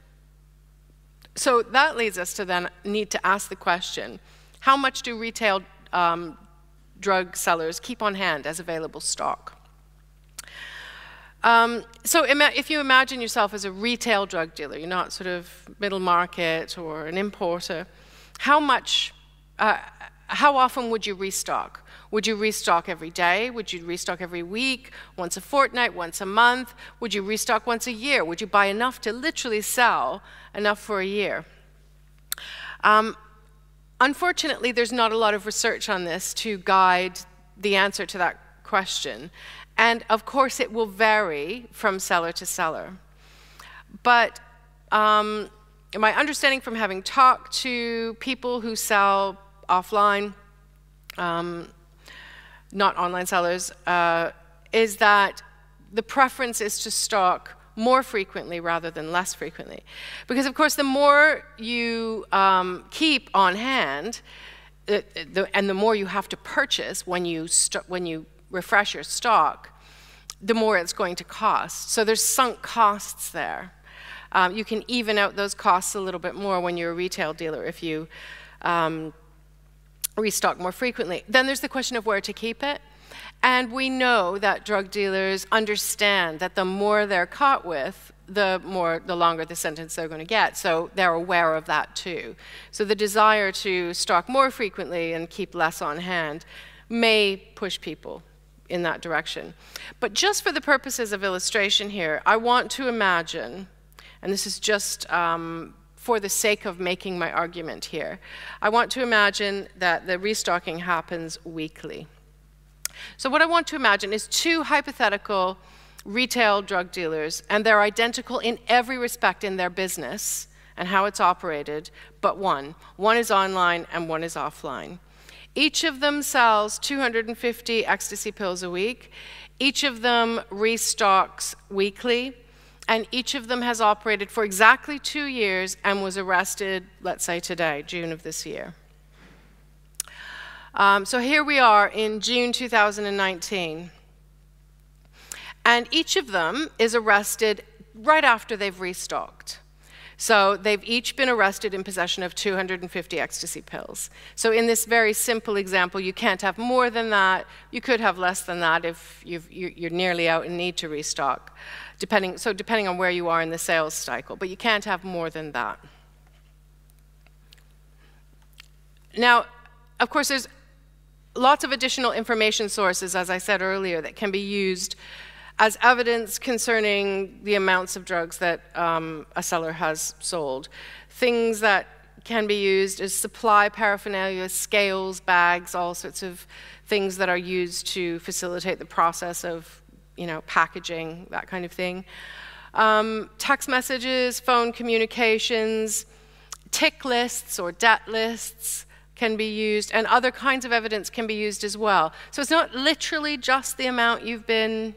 So that leads us to then need to ask the question, how much do retail drug sellers keep on hand as available stock? So if you imagine yourself as a retail drug dealer, you're not sort of middle market or an importer, how often would you restock? Would you restock every day? Would you restock every week, once a fortnight, once a month? Would you restock once a year? Would you buy enough to literally sell enough for a year? Unfortunately, there's not a lot of research on this to guide the answer to that question. And of course, it will vary from seller to seller. But my understanding from having talked to people who sell offline, not online sellers, is that the preference is to stock more frequently rather than less frequently. Because of course, the more you keep on hand, and the more you have to purchase when you refresh your stock, the more it's going to cost. So there's sunk costs there. You can even out those costs a little bit more when you're a retail dealer if you restock more frequently. Then there's the question of where to keep it. And we know that drug dealers understand that the more they're caught with, the longer the sentence they're going to get. So they're aware of that too. So the desire to stock more frequently and keep less on hand may push people in that direction. But just for the purposes of illustration here, I want to imagine, and this is just for the sake of making my argument here, I want to imagine that the restocking happens weekly. So what I want to imagine is two hypothetical retail drug dealers, and they're identical in every respect in their business and how it's operated, but one. One is online and one is offline. Each of them sells 250 ecstasy pills a week. Each of them restocks weekly, and each of them has operated for exactly 2 years and was arrested, let's say today, June of this year. So here we are in June 2019. And each of them is arrested right after they've restocked. So they've each been arrested in possession of 250 ecstasy pills. So in this very simple example, you can't have more than that. You could have less than that if you're nearly out and need to restock, depending on where you are in the sales cycle. But you can't have more than that. Now, of course, there's lots of additional information sources, as I said earlier, that can be used as evidence concerning the amounts of drugs that a seller has sold. Things that can be used as supply paraphernalia, scales, bags, all sorts of things that are used to facilitate the process of, packaging, that kind of thing. Text messages, phone communications, tick lists or debt lists can be used, and other kinds of evidence can be used as well. So it's not literally just the amount you've been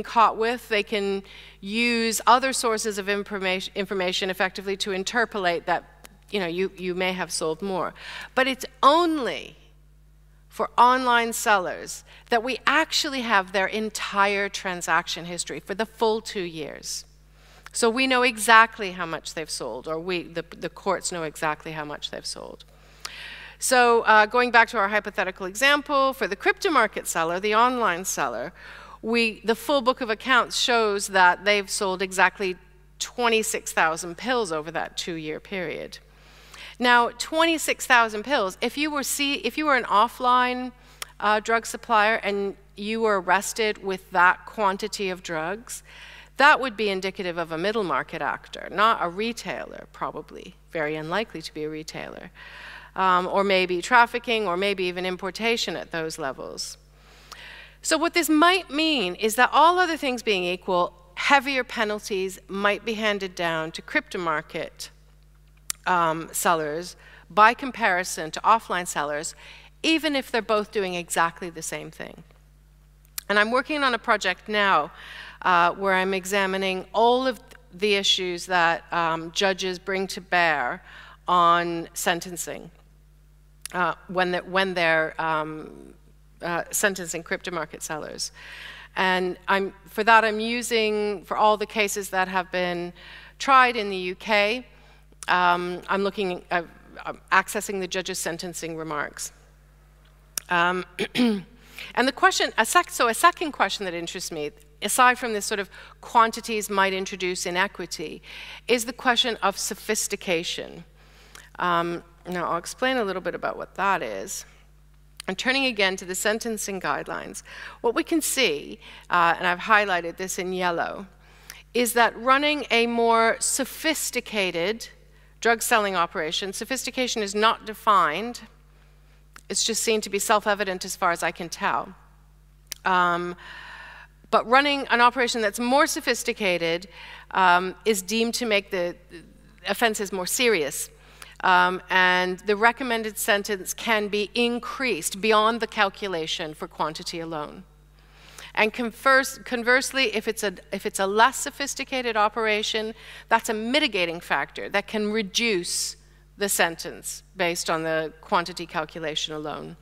caught with. They can use other sources of information effectively to interpolate that you may have sold more. But it's only for online sellers that we actually have their entire transaction history for the full 2 years. So we know exactly how much they've sold, or the courts know exactly how much they've sold. So going back to our hypothetical example, for the crypto market seller, the online seller, the full book of accounts shows that they've sold exactly 26,000 pills over that 2-year period. Now, 26,000 pills, if you were an offline drug supplier and you were arrested with that quantity of drugs, that would be indicative of a middle market actor, not a retailer, probably. Very unlikely to be a retailer. Or maybe trafficking, or maybe even importation at those levels. So what this might mean is that all other things being equal, heavier penalties might be handed down to crypto market sellers by comparison to offline sellers, even if they're both doing exactly the same thing. And I'm working on a project now where I'm examining all of the issues that judges bring to bear on sentencing when they're sentencing crypto market sellers. And for that, I'm using, for all the cases that have been tried in the UK, I'm looking at accessing the judge's sentencing remarks. And the question, a second question that interests me, aside from this sort of quantities might introduce inequity, is the question of sophistication. Now, I'll explain a little bit about what that is. And turning again to the sentencing guidelines, what we can see, and I've highlighted this in yellow, is that running a more sophisticated drug selling operation, sophistication is not defined, it's just seen to be self-evident as far as I can tell. But running an operation that's more sophisticated is deemed to make the offenses more serious. And the recommended sentence can be increased beyond the calculation for quantity alone. And conversely, if it's a less sophisticated operation, that's a mitigating factor that can reduce the sentence based on the quantity calculation alone.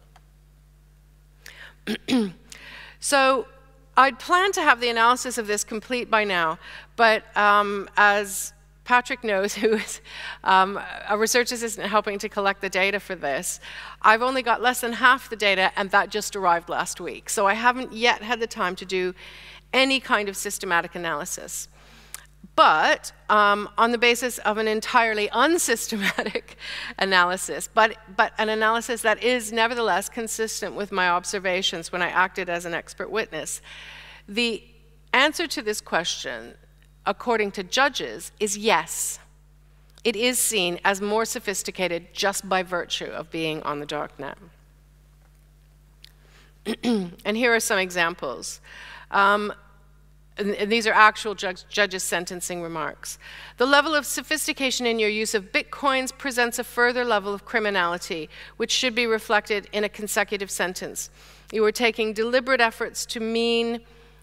So I'd planned to have the analysis of this complete by now, but as Patrick knows, who is a research assistant helping to collect the data for this, I've only got less than half the data, and that just arrived last week. So I haven't yet had the time to do any kind of systematic analysis. But on the basis of an entirely unsystematic analysis, but an analysis that is nevertheless consistent with my observations when I acted as an expert witness, the answer to this question, according to judges, is yes. It is seen as more sophisticated just by virtue of being on the dark net. And here are some examples. And these are actual judges' sentencing remarks. The level of sophistication in your use of bitcoins presents a further level of criminality, which should be reflected in a consecutive sentence. You are taking deliberate efforts to mean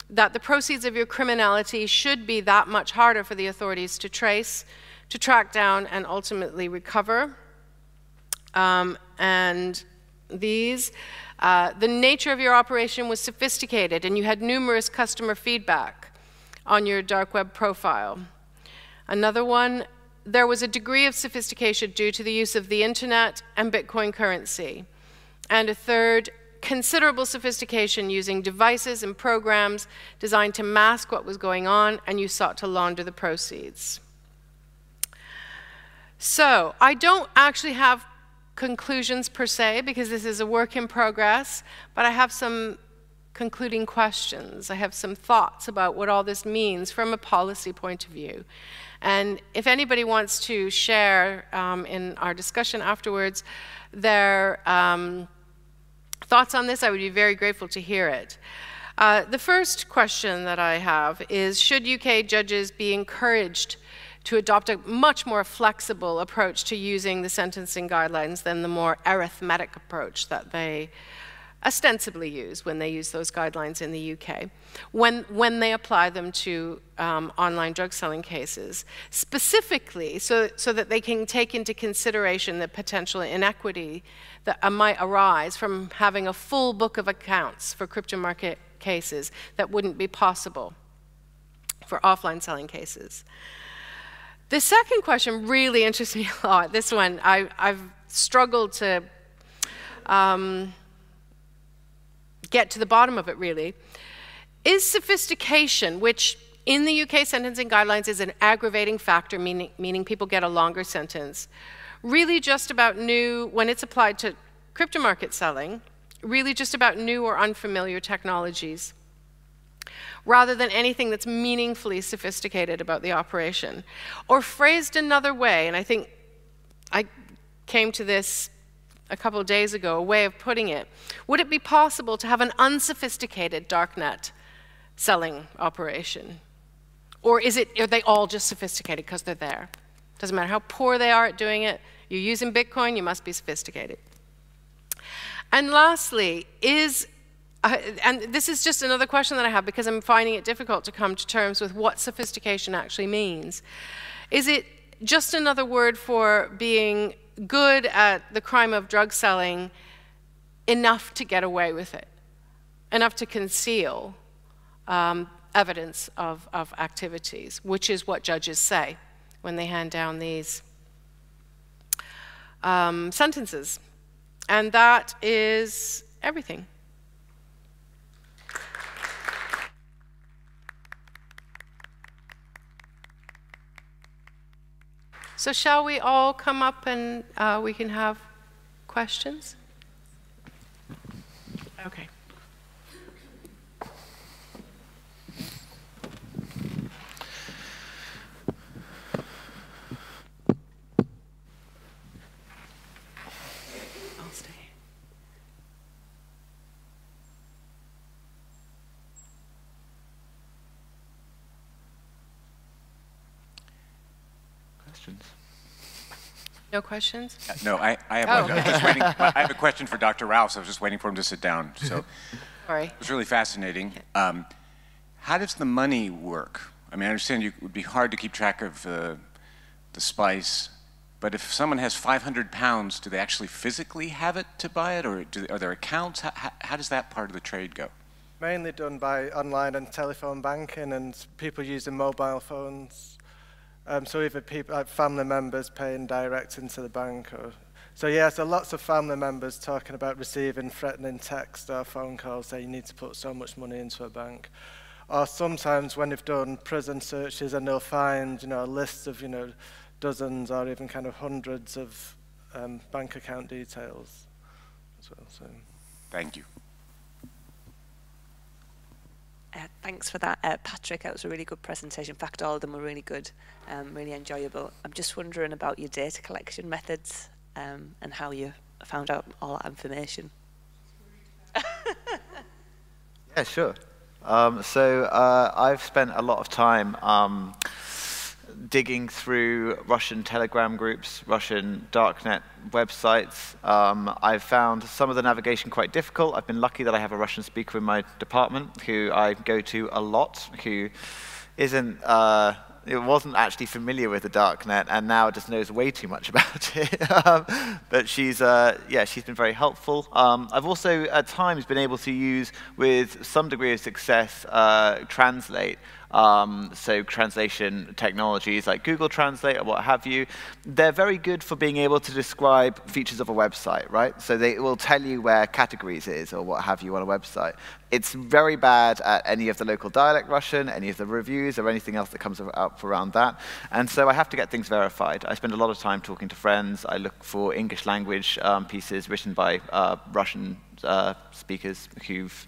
that the proceeds of your criminality should be that much harder for the authorities to trace, to track down, and ultimately recover. And these, the nature of your operation was sophisticated, and you had numerous customer feedback on your dark web profile. Another one, there was a degree of sophistication due to the use of the internet and Bitcoin currency. And a third, considerable sophistication using devices and programs designed to mask what was going on, and you sought to launder the proceeds. So I don't actually have conclusions per se, because this is a work in progress, but I have some concluding questions. I have some thoughts about what all this means from a policy point of view. And if anybody wants to share in our discussion afterwards their thoughts on this, I would be very grateful to hear it. The first question that I have is, should UK judges be encouraged to adopt a much more flexible approach to using the sentencing guidelines than the more arithmetic approach that they ostensibly use when they use those guidelines in the UK, when they apply them to online drug selling cases, specifically so that they can take into consideration the potential inequity that might arise from having a full book of accounts for crypto market cases that wouldn't be possible for offline selling cases. The second question really interests me a lot. This one, I've struggled to get to the bottom of it, really. Is sophistication, which in the UK sentencing guidelines is an aggravating factor, meaning people get a longer sentence, really just about new, when it's applied to crypto market selling, really just about new or unfamiliar technologies, rather than anything that's meaningfully sophisticated about the operation? Or phrased another way, and I think I came to this a couple of days ago, a way of putting it, would it be possible to have an unsophisticated darknet selling operation? Or are they all just sophisticated because they're there? Doesn't matter how poor they are at doing it, you're using Bitcoin, you must be sophisticated. And lastly, and this is just another question that I have because I'm finding it difficult to come to terms with what sophistication actually means. Is it just another word for being good at the crime of drug selling enough to get away with it, enough to conceal evidence of activities, which is what judges say when they hand down these sentences? And that is everything. So shall we all come up and we can have questions? Okay. I'll stay. Questions? No questions? No, I have Oh, one. I was just waiting. I have a question for Dr. Rouse. I was just waiting for him to sit down. So Sorry. it was really fascinating. How does the money work? I mean, I understand it would be hard to keep track of the spice, but if someone has 500 pounds, do they actually physically have it to buy it, or are there accounts? How does that part of the trade go? Mainly done by online and telephone banking and people using mobile phones. So either people, like family members paying direct into the bank. So yeah, so lots of family members talking about receiving threatening text or phone calls saying you need to put so much money into a bank. Or sometimes when they've done prison searches and they'll find, a list of, dozens or even kind of hundreds of bank account details as well. So. Thank you. Thanks for that, Patrick. That was a really good presentation. In fact, all of them were really good, really enjoyable. I'm just wondering about your data collection methods and how you found out all that information. Yeah, sure. So I've spent a lot of time digging through Russian Telegram groups, Russian darknet websites. I've found some of the navigation quite difficult. I've been lucky that I have a Russian speaker in my department who I go to a lot, who wasn't actually familiar with the darknet and now just knows way too much about it. But she's been very helpful. I've also at times been able to use, with some degree of success, Translate. so translation technologies like Google Translate or what have you, they're very good for being able to describe features of a website, right? So they will tell you where categories is or what have you on a website. It's very bad at any of the local dialect Russian, any of the reviews, or anything else that comes up around that. And so I have to get things verified. I spend a lot of time talking to friends. I look for English language pieces written by Russian speakers who've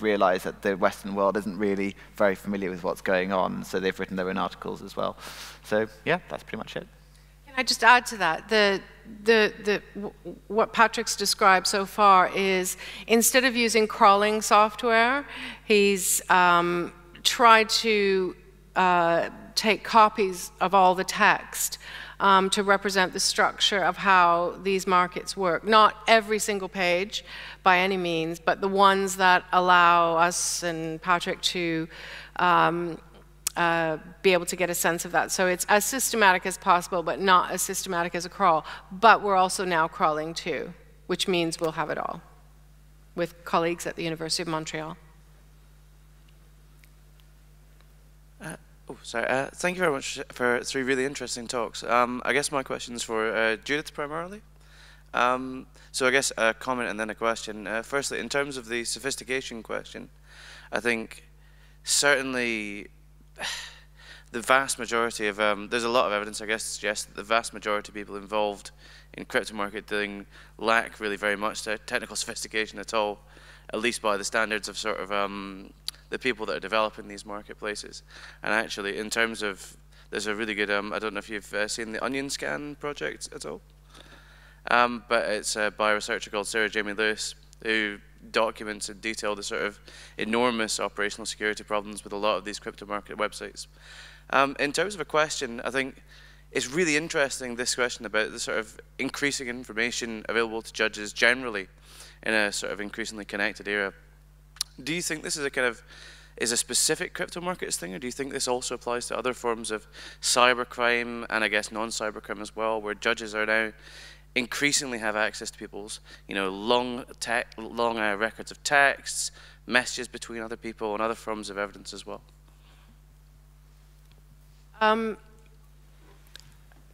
realized that the Western world isn't really very familiar with what's going on, so they've written their own articles as well. So yeah, that's pretty much it. Can I just add to that? What Patrick's described so far is, instead of using crawling software, he's tried to take copies of all the text to represent the structure of how these markets work. Not every single page by any means, but the ones that allow us and Patrick to be able to get a sense of that. So it's as systematic as possible, but not as systematic as a crawl. But we're also now crawling too, which means we'll have it all with colleagues at the University of Montreal. Thank you very much for 3 really interesting talks. I guess my question is for Judith primarily. So I guess a comment and then a question. Firstly, in terms of the sophistication question, I think certainly the vast majority of, there's a lot of evidence, I guess, to suggest that the vast majority of people involved in crypto market dealing lack really very much technical sophistication at all, at least by the standards of sort of the people that are developing these marketplaces. And actually, in terms of, there's a really good, I don't know if you've seen the Onion Scan project at all, but it's by a researcher called Sarah Jamie Lewis, who documents in detail the sort of enormous operational security problems with a lot of these crypto market websites. In terms of a question, I think it's really interesting, this question about the sort of increasing information available to judges generally in a sort of increasingly connected era. Do you think this is a kind of, is a specific crypto markets thing, or do you think this also applies to other forms of cybercrime and I guess non-cybercrime as well, where judges are now increasingly have access to people's, you know, long records of texts, messages between other people, and other forms of evidence as well?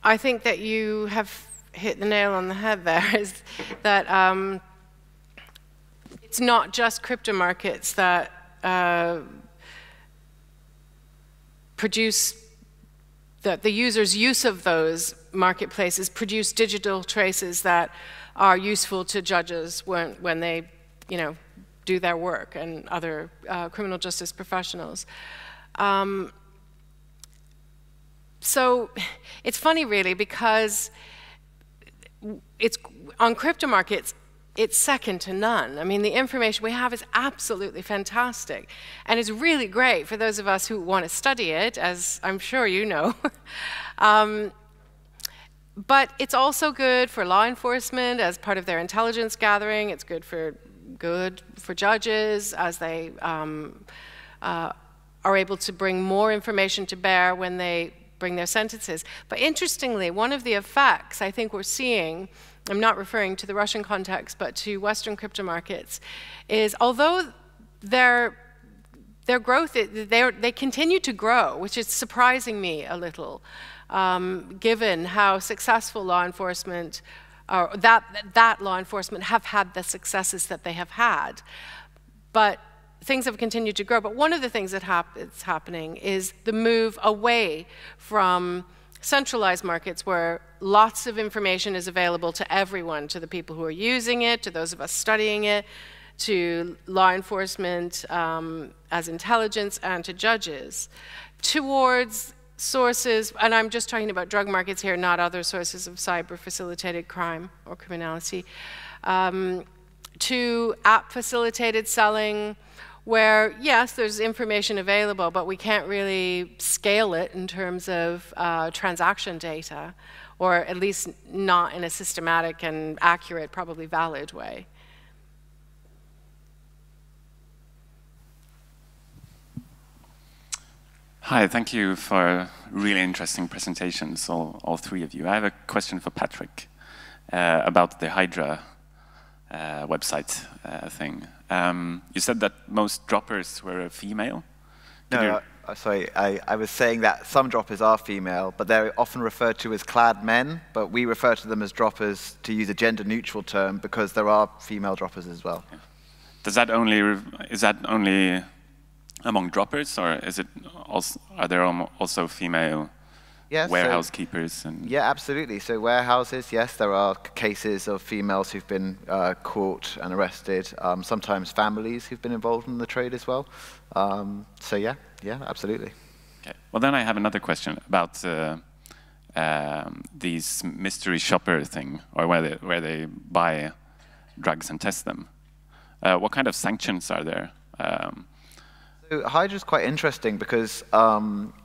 I think that you have hit the nail on the head there, is that it's not just crypto markets that produce, that the user's use of those marketplaces produce digital traces that are useful to judges when they, you know, do their work, and other criminal justice professionals. So it's funny, really, because it's on crypto markets, it's second to none. I mean, the information we have is absolutely fantastic, and it's really great for those of us who want to study it, as I'm sure you know. But it's also good for law enforcement as part of their intelligence gathering. It's good for judges as they are able to bring more information to bear when they bring their sentences. But interestingly, one of the effects I think we're seeing, I'm not referring to the Russian context, but to Western crypto markets, is although their growth, they continue to grow, which is surprising me a little, given how successful law enforcement, that law enforcement have had the successes that they have had. But things have continued to grow. But one of the things that's happening is the move away from centralized markets where lots of information is available to everyone, to the people who are using it, to those of us studying it, to law enforcement as intelligence, and to judges, towards sources, and I'm just talking about drug markets here, not other sources of cyber-facilitated crime or criminality, to app-facilitated selling, where, yes, there's information available, but we can't really scale it in terms of transaction data, or at least not in a systematic and accurate, probably valid way. Hi, thank you for really interesting presentations, all 3 of you. I have a question for Patrick about the Hydra website thing. You said that most droppers were female. No, Sorry, I was saying that some droppers are female, but they're often referred to as clad men, but we refer to them as droppers to use a gender-neutral term because there are female droppers as well. Yeah. Is that only among droppers, or is it also, are there also female warehouse keepers? Yeah, absolutely. So warehouses, yes, there are cases of females who've been caught and arrested, sometimes families who've been involved in the trade as well. So yeah, absolutely. Okay. Well, then I have another question about these mystery shopper thing, or where they buy drugs and test them. What kind of sanctions are there? So Hydra is quite interesting because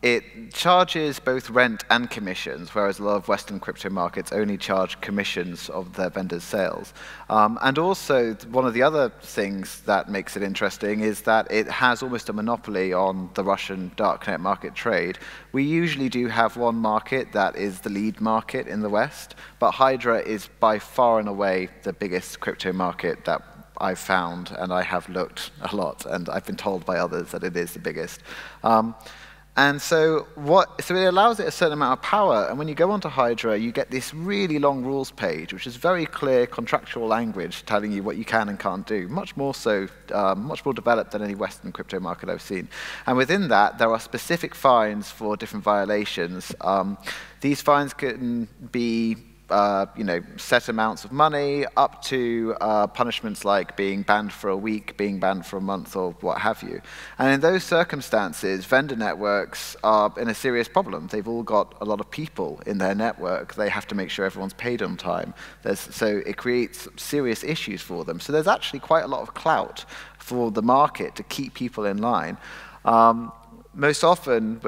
it charges both rent and commissions, whereas a lot of Western crypto markets only charge commissions of their vendors' sales. And also, one of the other things that makes it interesting is that it has almost a monopoly on the Russian darknet market trade. We usually do have one market that is the lead market in the West, but Hydra is by far and away the biggest crypto market that I've found, and I have looked a lot, and I've been told by others that it is the biggest. And so it allows it a certain amount of power, and when you go onto Hydra, you get this really long rules page, which is very clear contractual language telling you what you can and can't do, much more so, much more developed than any Western crypto market I've seen. And within that, there are specific fines for different violations. These fines can be set amounts of money, up to punishments like being banned for a week, being banned for a month, or what have you. And in those circumstances, vendor networks are in a serious problem. They've all got a lot of people in their network. They have to make sure everyone's paid on time. So it creates serious issues for them. So there's actually quite a lot of clout for the market to keep people in line. Most often,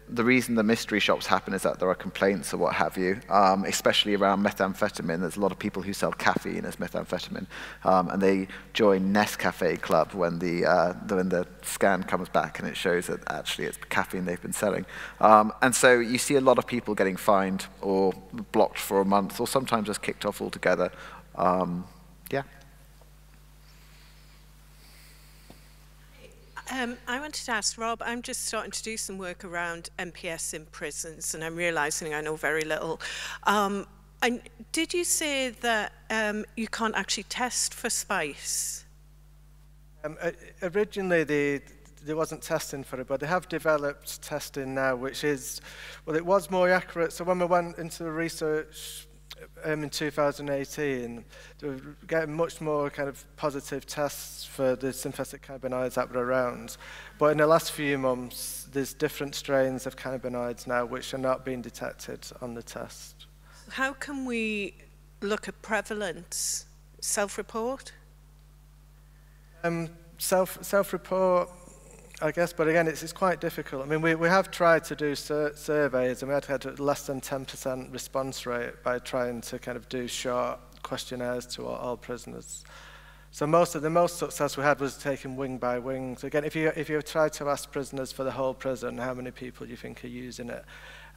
the reason the mystery shops happen is that there are complaints or what have you, especially around methamphetamine. There's a lot of people who sell caffeine as methamphetamine, and they join Nescafe Club when the scan comes back and it shows that actually it's caffeine they've been selling. And so you see a lot of people getting fined or blocked for a month, or sometimes just kicked off altogether. Yeah. I wanted to ask Rob, I'm just starting to do some work around MPS in prisons, and I'm realizing I know very little. And did you say that you can't actually test for spice? Originally, there wasn't testing for it, but they have developed testing now, which is, well, it was more accurate. So when we went into the research in 2018, they were getting much more kind of positive tests for the synthetic cannabinoids that were around. But in the last few months, there's different strains of cannabinoids now which are not being detected on the test. How can we look at prevalence? Self-report? Self-report, I guess, but again, it's quite difficult. I mean, we have tried to do surveys, and we had less than 10% response rate by trying to kind of do short questionnaires to all prisoners. So the most success we had was taking wing by wing. So again, if you try to ask prisoners for the whole prison how many people you think are using it,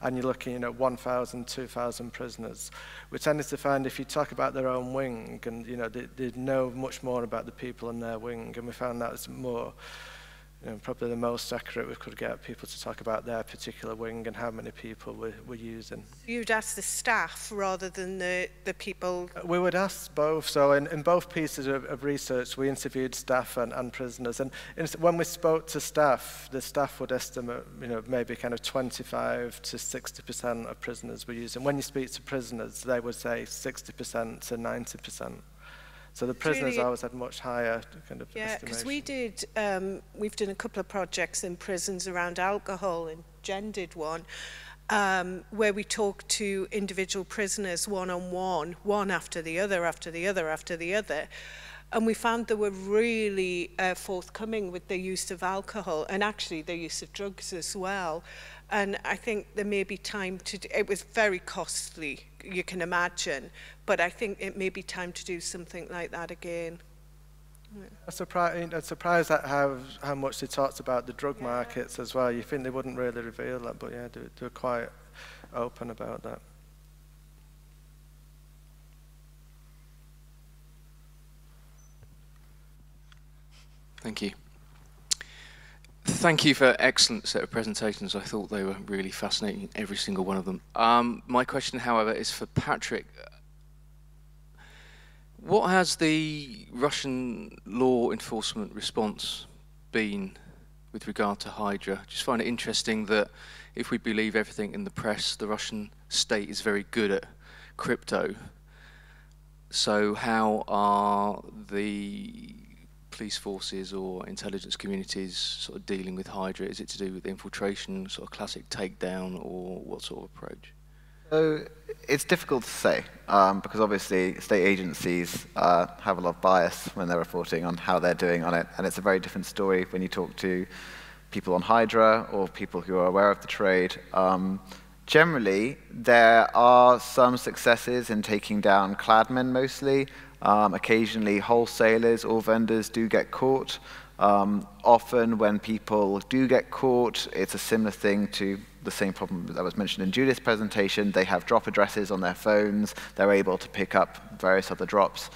and you're looking at 1,000, 2,000 prisoners, we tended to find if you talk about their own wing, and they know much more about the people in their wing, and we found that was more, probably the most accurate we could get people to talk about their particular wing and how many people we're using. You'd ask the staff rather than the people? We would ask both. So in both pieces of research, we interviewed staff and prisoners. And when we spoke to staff, the staff would estimate, maybe kind of 25 to 60% of prisoners were using. When you speak to prisoners, they would say 60% to 90%. So the prisoners really always had much higher kind of estimation. Yeah, because we've done a couple of projects in prisons around alcohol, and Jen did one, where we talked to individual prisoners one-on-one, one after the other, after the other, after the other. And we found they were really forthcoming with their use of alcohol, and actually their use of drugs as well. And I think there may be time to it was very costly, you can imagine, but I think it may be time to do something like that again. I'm surprised at how much they talked about the drug markets as well. You think they wouldn't really reveal that, but yeah, they're quite open about that. Thank you. Thank you for an excellent set of presentations. I thought they were really fascinating, every single one of them. My question, however, is for Patrick. What has the Russian law enforcement response been with regard to Hydra? I just find it interesting that if we believe everything in the press, the Russian state is very good at crypto. So how are the police forces or intelligence communities sort of dealing with Hydra? Is it to do with infiltration, sort of classic takedown, or what sort of approach? So it's difficult to say, because obviously state agencies have a lot of bias when they're reporting on how they're doing on it, and it's a very different story when you talk to people on Hydra or people who are aware of the trade. Generally, there are some successes in taking down cladmen mostly. Occasionally, wholesalers or vendors do get caught. Often when people do get caught, it's a similar thing to the same problem that was mentioned in Judith's presentation. They have drop addresses on their phones. They're able to pick up various other drops.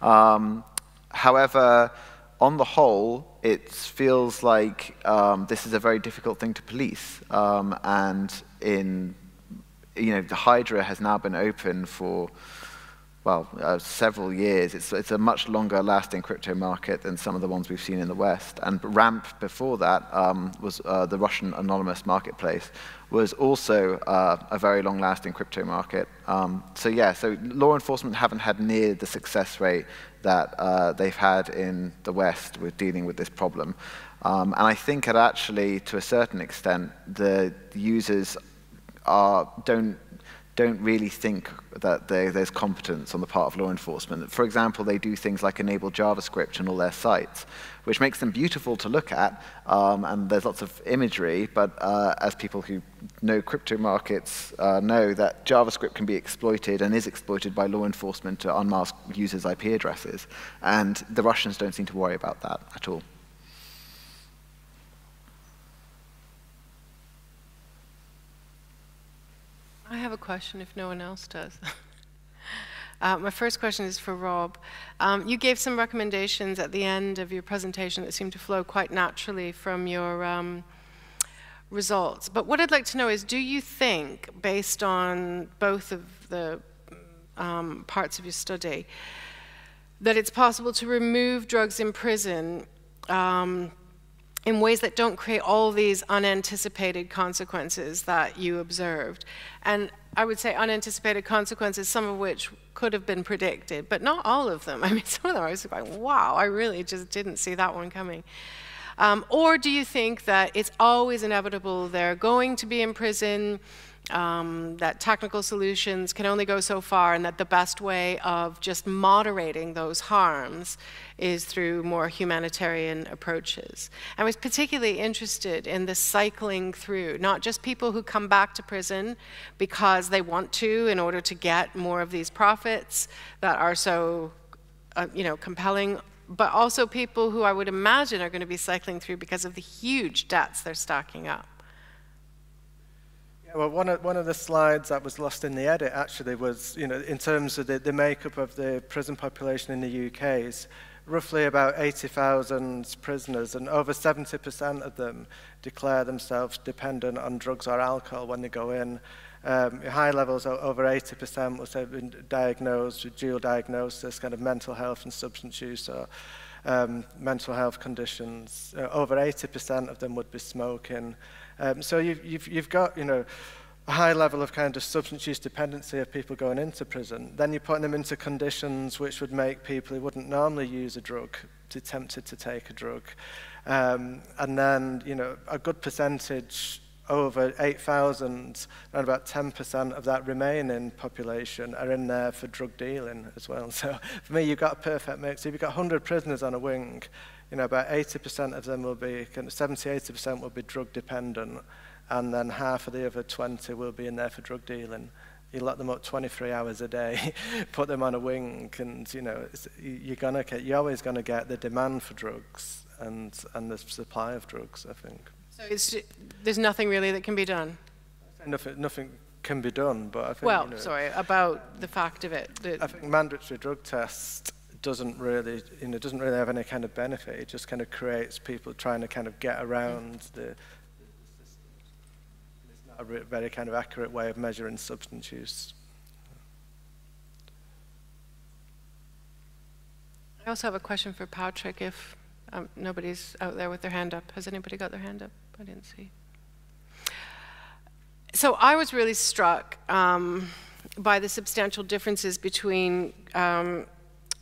However, on the whole, it feels like this is a very difficult thing to police. And the Hydra has now been open for, well, several years. It's a much longer lasting crypto market than some of the ones we've seen in the West. And RAMP before that was the Russian anonymous marketplace, was also a very long lasting crypto market. So law enforcement haven't had near the success rate that they've had in the West with dealing with this problem. And I think that actually, to a certain extent, the users don't really think that there's competence on the part of law enforcement. For example, they do things like enable JavaScript on all their sites, which makes them beautiful to look at, and there's lots of imagery, but as people who know crypto markets know, that JavaScript can be exploited and is exploited by law enforcement to unmask users' IP addresses, and the Russians don't seem to worry about that at all. I have a question if no one else does. My first question is for Rob. You gave some recommendations at the end of your presentation that seemed to flow quite naturally from your results. But what I'd like to know is, do you think, based on both of the parts of your study, that it's possible to remove drugs in prison in ways that don't create all these unanticipated consequences that you observed? And I would say unanticipated consequences, some of which could have been predicted, but not all of them. I mean, some of them I was going, wow, I really just didn't see that one coming. Or do you think that it's always inevitable they're going to be in prison, that technical solutions can only go so far, and that the best way of just moderating those harms is through more humanitarian approaches? I was particularly interested in the cycling through, not just people who come back to prison because they want to in order to get more of these profits that are so compelling, but also people who I would imagine are going to be cycling through because of the huge debts they're stacking up. Yeah, well, one of the slides that was lost in the edit actually was, in terms of the makeup of the prison population in the UK, is roughly about 80,000 prisoners, and over 70% of them declare themselves dependent on drugs or alcohol when they go in. High levels, over 80% will say been diagnosed with dual diagnosis, kind of mental health and substance use, or mental health conditions. Over 80% of them would be smoking. So you've got, a high level of kind of substance use dependency of people going into prison. Then you're putting them into conditions which would make people who wouldn't normally use a drug be tempted to take a drug. And then, a good percentage, over 8,000, and about 10% of that remaining population are in there for drug dealing as well. So for me, you've got a perfect mix. If you've got 100 prisoners on a wing, about 80% of them will be, 70–80% will be drug dependent, and then half of the other 20 will be in there for drug dealing. You lock them up 23 hours a day, put them on a wing, and you're always gonna get the demand for drugs and the supply of drugs, I think. So there's nothing really that can be done? Nothing can be done, but I think... Well, sorry, about the fact of it. I think mandatory drug tests doesn't really have any kind of benefit. It just kind of creates people trying to kind of get around the system. It's not a very kind of accurate way of measuring substance use. I also have a question for Patrick if nobody's out there with their hand up. Has anybody got their hand up? I didn't see. So I was really struck by the substantial differences between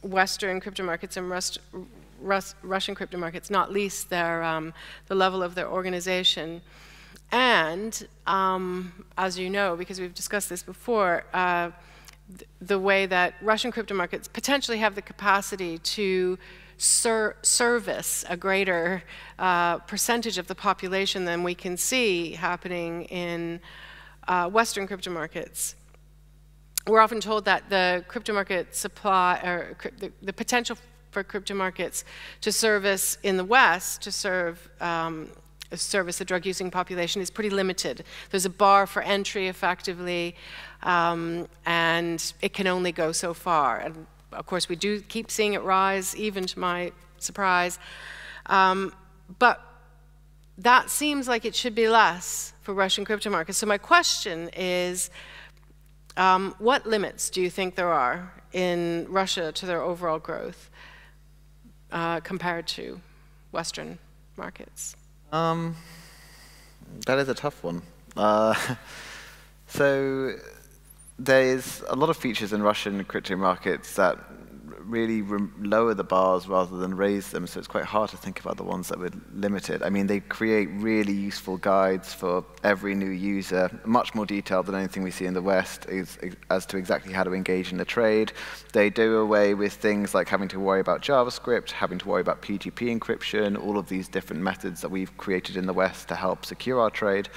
Western crypto markets and Russian crypto markets, not least their, the level of their organization. And, as you know, because we've discussed this before, the way that Russian crypto markets potentially have the capacity to service a greater percentage of the population than we can see happening in Western crypto markets. We're often told that the crypto market supply, or the potential for crypto markets to service in the West, to service the drug-using population is pretty limited. There's a bar for entry, effectively, and it can only go so far. And of course, we do keep seeing it rise, even to my surprise. But that seems like it should be less for Russian crypto markets. So my question is, what limits do you think there are in Russia to their overall growth compared to Western markets? That is a tough one. So there's a lot of features in Russian crypto markets that really lower the bars rather than raise them, so it's quite hard to think about the ones that would limit it. I mean, they create really useful guides for every new user, much more detailed than anything we see in the West as to exactly how to engage in the trade. They do away with things like having to worry about JavaScript, having to worry about PGP encryption, all of these different methods that we've created in the West to help secure our trade.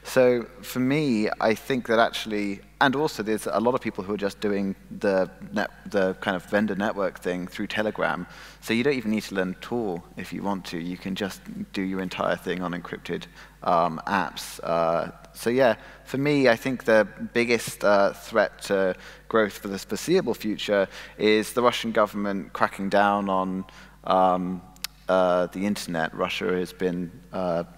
So for me, I think that actually, and also there's a lot of people who are just doing the kind of vendor network thing through Telegram. So you don't even need to learn Tor if you want to. You can just do your entire thing on encrypted apps. So yeah, for me, I think the biggest threat to growth for the foreseeable future is the Russian government cracking down on the internet. Russia has been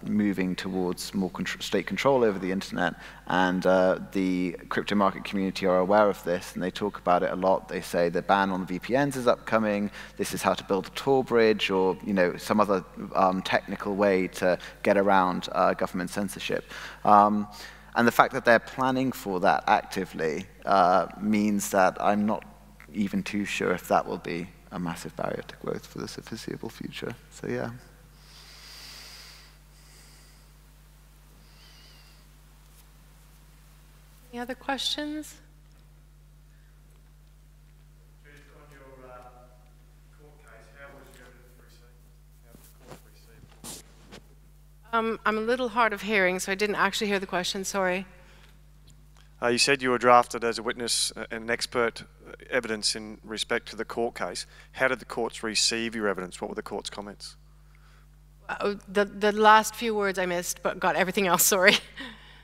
moving towards more state control over the internet, and the crypto market community are aware of this, and they talk about it a lot. They say the ban on VPNs is upcoming. This is how to build a Tor bridge, or some other technical way to get around government censorship. And the fact that they're planning for that actively means that I'm not even too sure if that will be a massive barrier to growth for the foreseeable future. So yeah. Any other questions? Judith, on your court case, how was your evidence received? How was the court received? I'm a little hard of hearing, so I didn't actually hear the question, sorry. You said you were drafted as a witness and expert evidence in respect to the court case. How did the courts receive your evidence? What were the court's comments? The last few words I missed, but got everything else, sorry.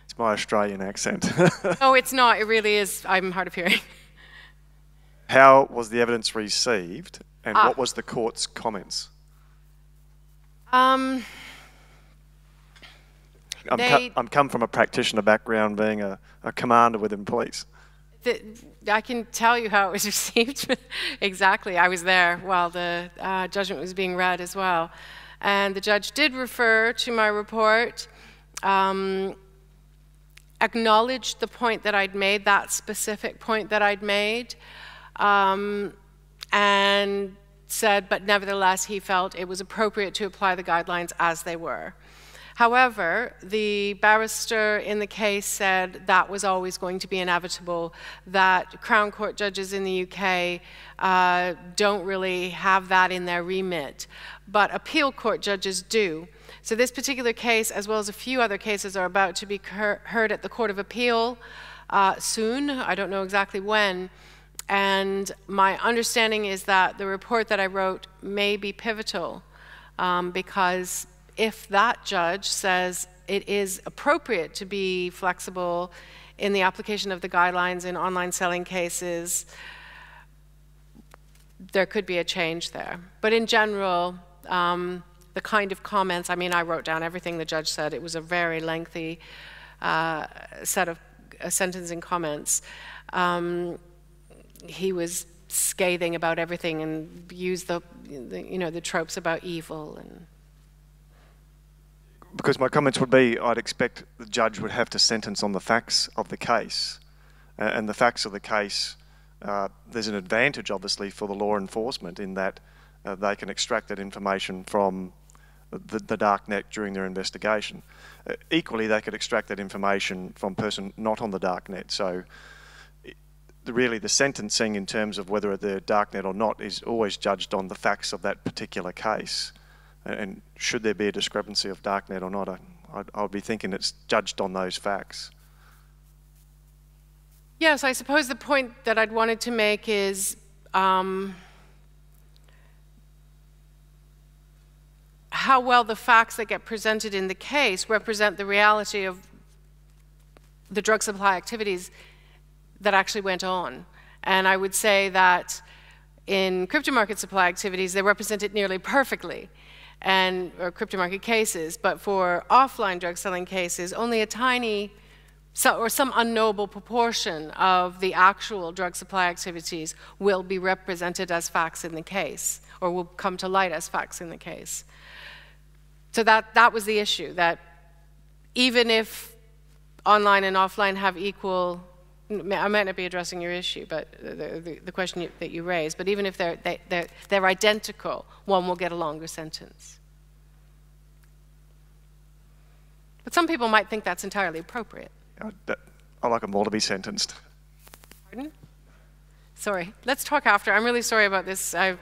It's my Australian accent. No, it's not. It really is. I'm hard of hearing. How was the evidence received, and what was the court's comments? I'm come from a practitioner background, being a commander within police. I can tell you how it was received. Exactly. I was there while the judgment was being read as well. And the judge did refer to my report, acknowledged the point that I'd made, that specific point that I'd made, and said, but nevertheless, he felt it was appropriate to apply the guidelines as they were. However, the barrister in the case said that was always going to be inevitable, that Crown Court judges in the UK don't really have that in their remit, but appeal court judges do. So this particular case, as well as a few other cases, are about to be heard at the Court of Appeal soon. I don't know exactly when. And my understanding is that the report that I wrote may be pivotal because if that judge says it is appropriate to be flexible in the application of the guidelines in online selling cases, there could be a change there. But in general, the kind of comments, I mean, I wrote down everything the judge said. It was a very lengthy set of sentencing comments. He was scathing about everything and used the tropes about evil. And because my comments would be, I'd expect the judge would have to sentence on the facts of the case. And the facts of the case, there's an advantage, obviously, for the law enforcement in that they can extract that information from the dark net during their investigation. Equally, they could extract that information from a person not on the dark net. So really the sentencing in terms of whether they're dark net or not is always judged on the facts of that particular case. And should there be a discrepancy of dark net or not, I'd be thinking it's judged on those facts. Yes, I suppose the point that I'd wanted to make is how well the facts that get presented in the case represent the reality of the drug supply activities that actually went on. And I would say that in crypto market supply activities, they represent it nearly perfectly, or crypto market cases. But for offline drug selling cases, only a tiny or some unknowable proportion of the actual drug supply activities will be represented as facts in the case, or will come to light as facts in the case. So that was the issue, that even if online and offline have equal, I might not be addressing your issue, but the question that you raised, but even if they're identical, one will get a longer sentence. But some people might think that's entirely appropriate. I like them all to be sentenced. Pardon? Sorry, let's talk after. I'm really sorry about this. I'm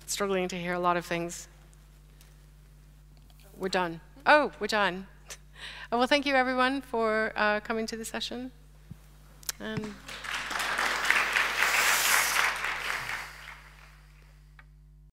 struggling to hear a lot of things. We're done. Oh, we're done. Well, thank you everyone for coming to the session. And